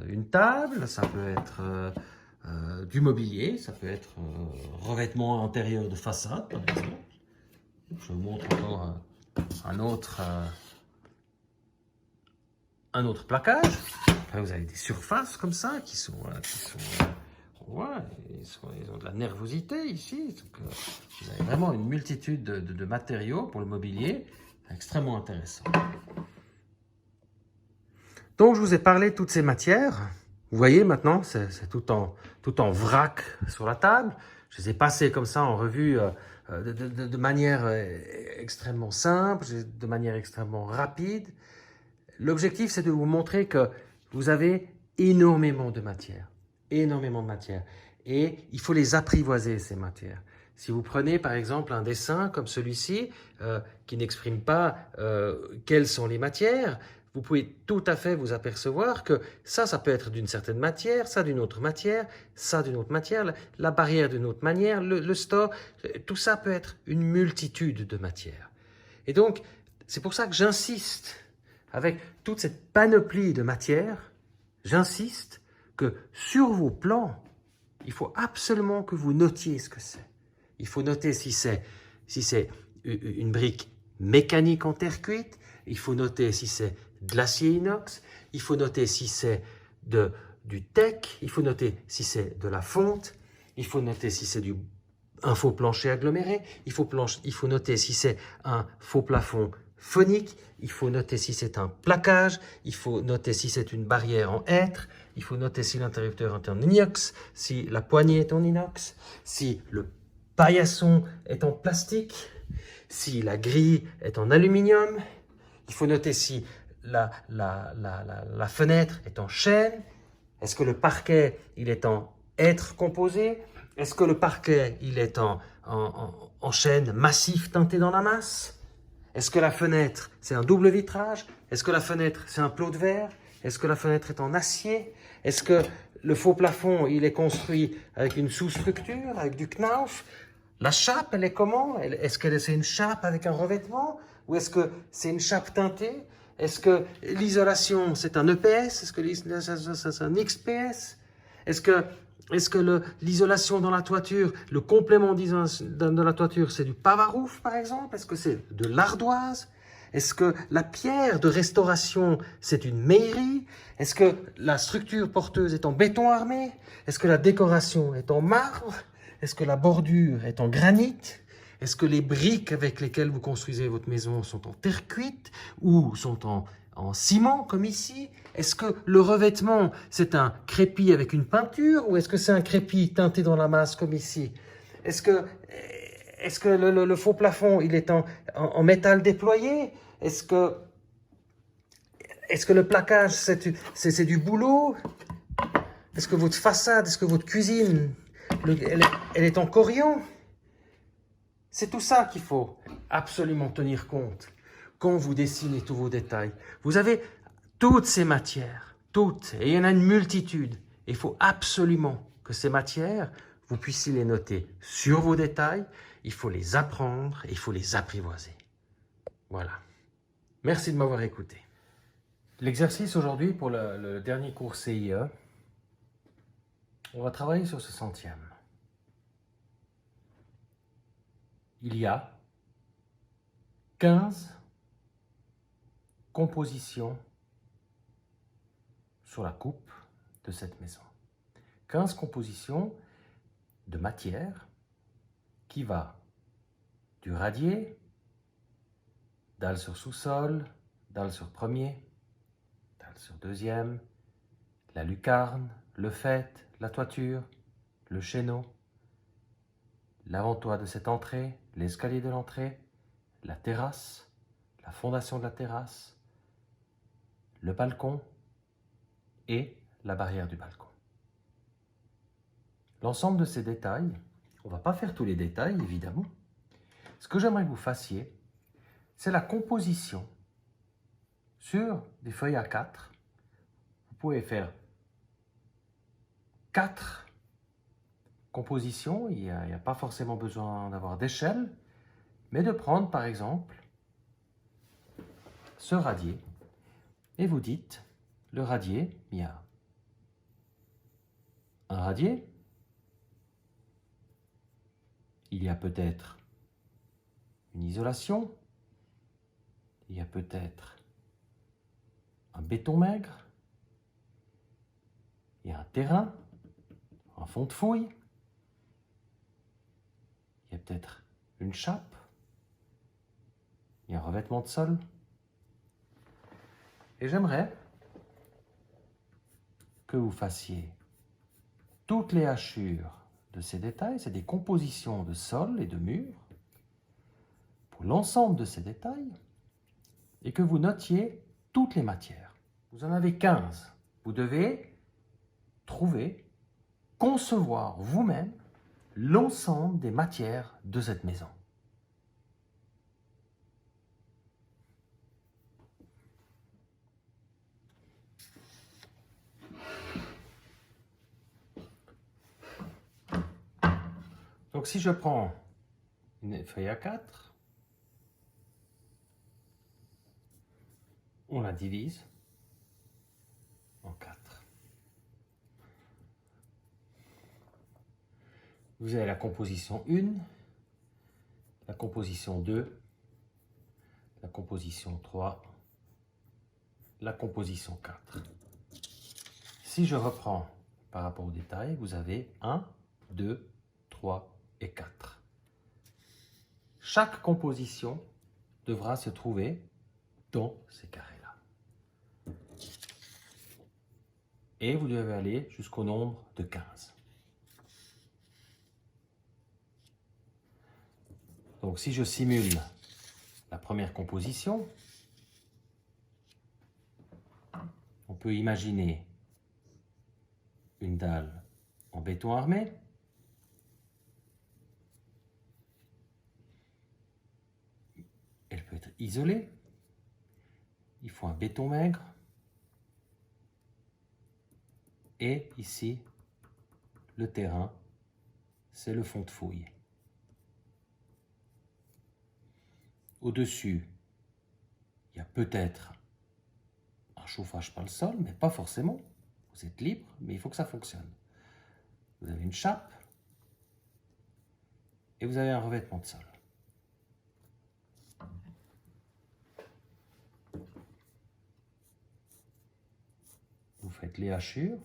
une table, ça peut être du mobilier, ça peut être revêtement intérieur de façade, par exemple. Je vous montre encore un autre plaquage. Après, vous avez des surfaces comme ça qui sont ouais, ils ont de la nervosité ici. Donc, vous avez vraiment une multitude de matériaux pour le mobilier, extrêmement intéressant. Donc, je vous ai parlé de toutes ces matières. Vous voyez maintenant, c'est tout en vrac sur la table. Je les ai passées comme ça en revue de manière extrêmement simple, de manière extrêmement rapide. L'objectif, c'est de vous montrer que vous avez énormément de matière. Énormément de matière. Et il faut les apprivoiser, ces matières. Si vous prenez par exemple un dessin comme celui-ci, qui n'exprime pas quelles sont les matières, vous pouvez tout à fait vous apercevoir que ça peut être d'une certaine matière, ça d'une autre matière, ça d'une autre matière, la barrière d'une autre manière, le store, tout ça peut être une multitude de matières. Et donc, c'est pour ça que j'insiste, avec toute cette panoplie de matières, j'insiste que sur vos plans, il faut absolument que vous notiez ce que c'est. Il faut noter si c'est une brique mécanique en terre cuite, il faut noter si c'est de l'acier inox, il faut noter si c'est du teck, il faut noter si c'est de la fonte, il faut noter si c'est un faux plancher aggloméré, il faut noter si c'est un faux plafond phonique, il faut noter si c'est un plaquage, il faut noter si c'est une barrière en hêtre, il faut noter si l'interrupteur est en inox, si la poignée est en inox, si le paillasson est en plastique, si la grille est en aluminium, il faut noter si la fenêtre est en chêne, est-ce que le parquet il est en hêtre composé, est-ce que le parquet il est en chêne massif teinté dans la masse, est-ce que la fenêtre c'est un double vitrage, est-ce que la fenêtre c'est un plot de verre, est-ce que la fenêtre est en acier, est-ce que le faux plafond il est construit avec une sous-structure, avec du knauf. La chape, elle est comment? Est-ce que c'est une chape avec un revêtement? Ou est-ce que c'est une chape teintée? Est-ce que l'isolation, c'est un EPS? Est-ce que c'est un XPS? Est-ce que l'isolation dans la toiture, le complément de la toiture, c'est du pavarouf, par exemple? Est-ce que c'est de l'ardoise? Est-ce que la pierre de restauration, c'est une mairie? Est-ce que la structure porteuse est en béton armé? Est-ce que la décoration est en marbre? Est-ce que la bordure est en granit? Est-ce que les briques avec lesquelles vous construisez votre maison sont en terre cuite ou sont en ciment, comme ici? Est-ce que le revêtement, c'est un crépi avec une peinture ou est-ce que c'est un crépi teinté dans la masse, comme ici? Est-ce que le faux plafond, il est en métal déployé? Est-ce que le plaquage, c'est du boulot? Est-ce que votre façade, est-ce que votre cuisine, elle est en corian? C'est tout ça qu'il faut absolument tenir compte quand vous dessinez tous vos détails. Vous avez toutes ces matières, toutes, et il y en a une multitude. Il faut absolument que ces matières, vous puissiez les noter sur vos détails, il faut les apprendre et il faut les apprivoiser. Voilà. Merci de m'avoir écouté. L'exercice aujourd'hui pour le dernier cours CIE, on va travailler sur ce centième. Il y a 15 compositions sur la coupe de cette maison. 15 compositions de matière qui va du radier, dalle sur sous-sol, dalle sur premier, dalle sur deuxième, la lucarne, le faîte, la toiture, le chéneau, l'avant-toit de cette entrée, l'escalier de l'entrée, la terrasse, la fondation de la terrasse, le balcon et la barrière du balcon. L'ensemble de ces détails, on ne va pas faire tous les détails évidemment. Ce que j'aimerais que vous fassiez, c'est la composition sur des feuilles A4. Vous pouvez faire 4 compositions, il n'y a pas forcément besoin d'avoir d'échelle, mais de prendre par exemple ce radier et vous dites, le radier, il y a un radier, il y a peut-être une isolation, il y a peut-être un béton maigre, il y a un terrain, un fond de fouille, il y a peut-être une chape, il y a un revêtement de sol. Et j'aimerais que vous fassiez toutes les hachures de ces détails, c'est des compositions de sol et de mur, pour l'ensemble de ces détails, et que vous notiez toutes les matières. Vous en avez 15. Vous devez trouver, concevoir vous-même l'ensemble des matières de cette maison. Donc si je prends une feuille A4, on la divise en 4. Vous avez la composition 1, la composition 2, la composition 3, la composition 4. Si je reprends par rapport au détail, vous avez 1, 2, 3 et 4. Chaque composition devra se trouver dans ces carrés-là. Et vous devez aller jusqu'au nombre de 15. Donc si je simule la première composition, on peut imaginer une dalle en béton armé. Elle peut être isolée. Il faut un béton maigre. Et ici, le terrain, c'est le fond de fouille. Au-dessus, il y a peut-être un chauffage par le sol, mais pas forcément. Vous êtes libre, mais il faut que ça fonctionne. Vous avez une chape et vous avez un revêtement de sol. Vous faites les hachures.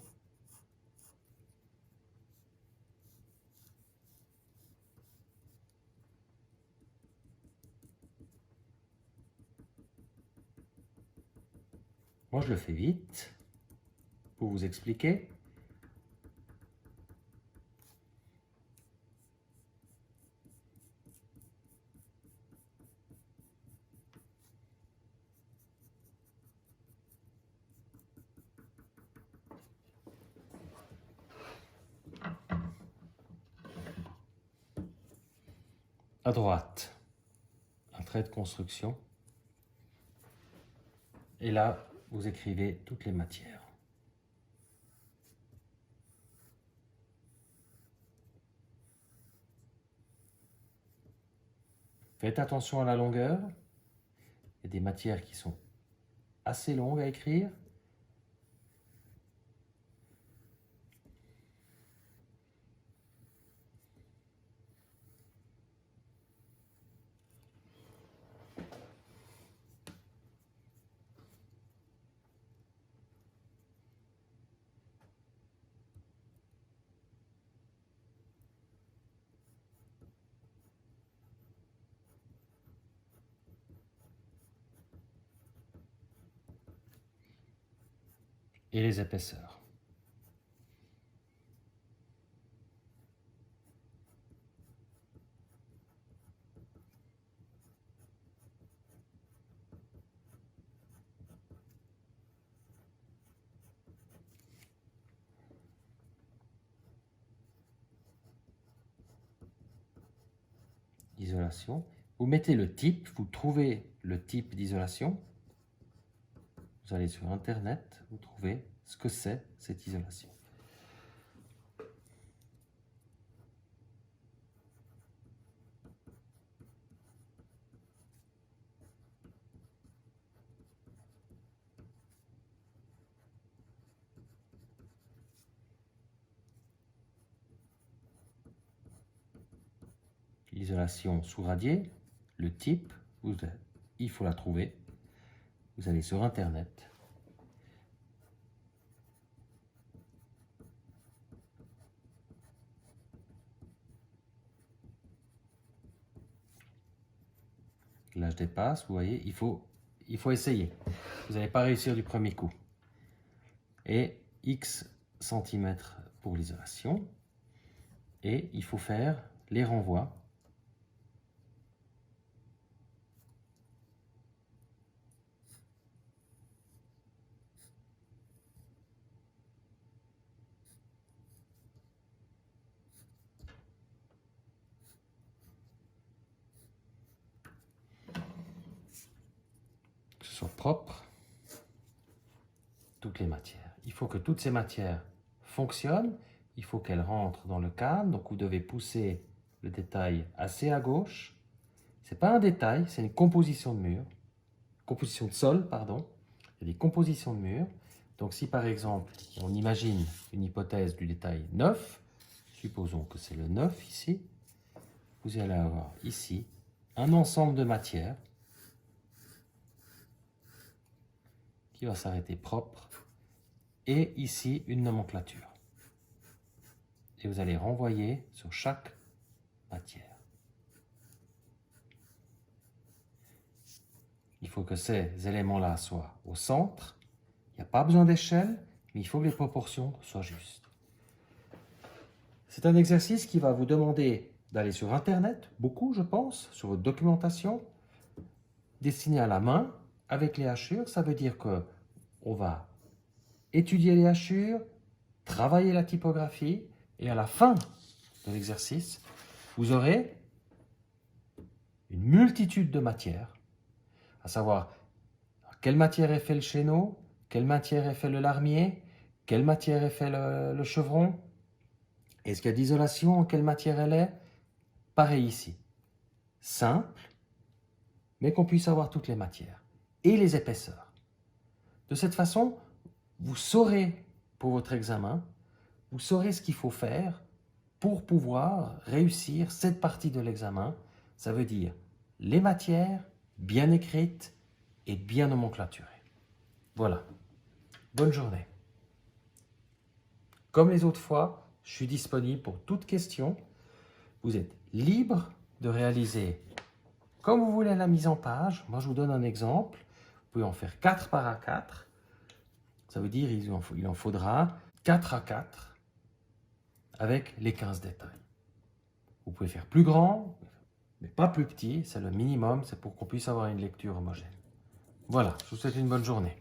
Moi, je le fais vite pour vous expliquer. À droite, un trait de construction. Et là, vous écrivez toutes les matières. Faites attention à la longueur. Il y a des matières qui sont assez longues à écrire. Et les épaisseurs. Isolation. Vous mettez le type, vous trouvez le type d'isolation. Vous allez sur Internet, vous trouvez ce que c'est cette isolation. L'isolation sous radier, le type, il faut la trouver. Vous allez sur Internet. Là, je dépasse, vous voyez, il faut essayer. Vous n'allez pas réussir du premier coup. Et X centimètres pour l'isolation. Et il faut faire les renvois. propre toutes les matières. Il faut que toutes ces matières fonctionnent, il faut qu'elles rentrent dans le cadre, donc vous devez pousser le détail assez à gauche. Ce n'est pas un détail, c'est une composition de mur, composition de sol, pardon. Il y a des compositions de murs. Donc si par exemple, on imagine une hypothèse du détail 9, supposons que c'est le 9 ici, vous allez avoir ici un ensemble de matières qui va s'arrêter propre et ici une nomenclature. Et vous allez renvoyer sur chaque matière. Il faut que ces éléments-là soient au centre. Il n'y a pas besoin d'échelle, mais il faut que les proportions soient justes. C'est un exercice qui va vous demander d'aller sur Internet, beaucoup je pense, sur votre documentation, dessiner à la main avec les hachures. Ça veut dire qu'on va étudier les hachures, travailler la typographie, et à la fin de l'exercice, vous aurez une multitude de matières, à savoir quelle matière est fait le chéneau, quelle matière est fait le larmier, quelle matière est fait le chevron, est-ce qu'il y a d'isolation, quelle matière elle est. Pareil ici, simple, mais qu'on puisse avoir toutes les matières et les épaisseurs. De cette façon, vous saurez pour votre examen, vous saurez ce qu'il faut faire pour pouvoir réussir cette partie de l'examen. Ça veut dire les matières bien écrites et bien nomenclaturées. Voilà. Bonne journée. Comme les autres fois, je suis disponible pour toute question. Vous êtes libre de réaliser comme vous voulez la mise en page. Moi, je vous donne un exemple. Vous pouvez en faire 4 par A4. Ça veut dire qu'il en faudra 4 A4 avec les 15 détails. Vous pouvez faire plus grand, mais pas plus petit. C'est le minimum, c'est pour qu'on puisse avoir une lecture homogène. Voilà, je vous souhaite une bonne journée.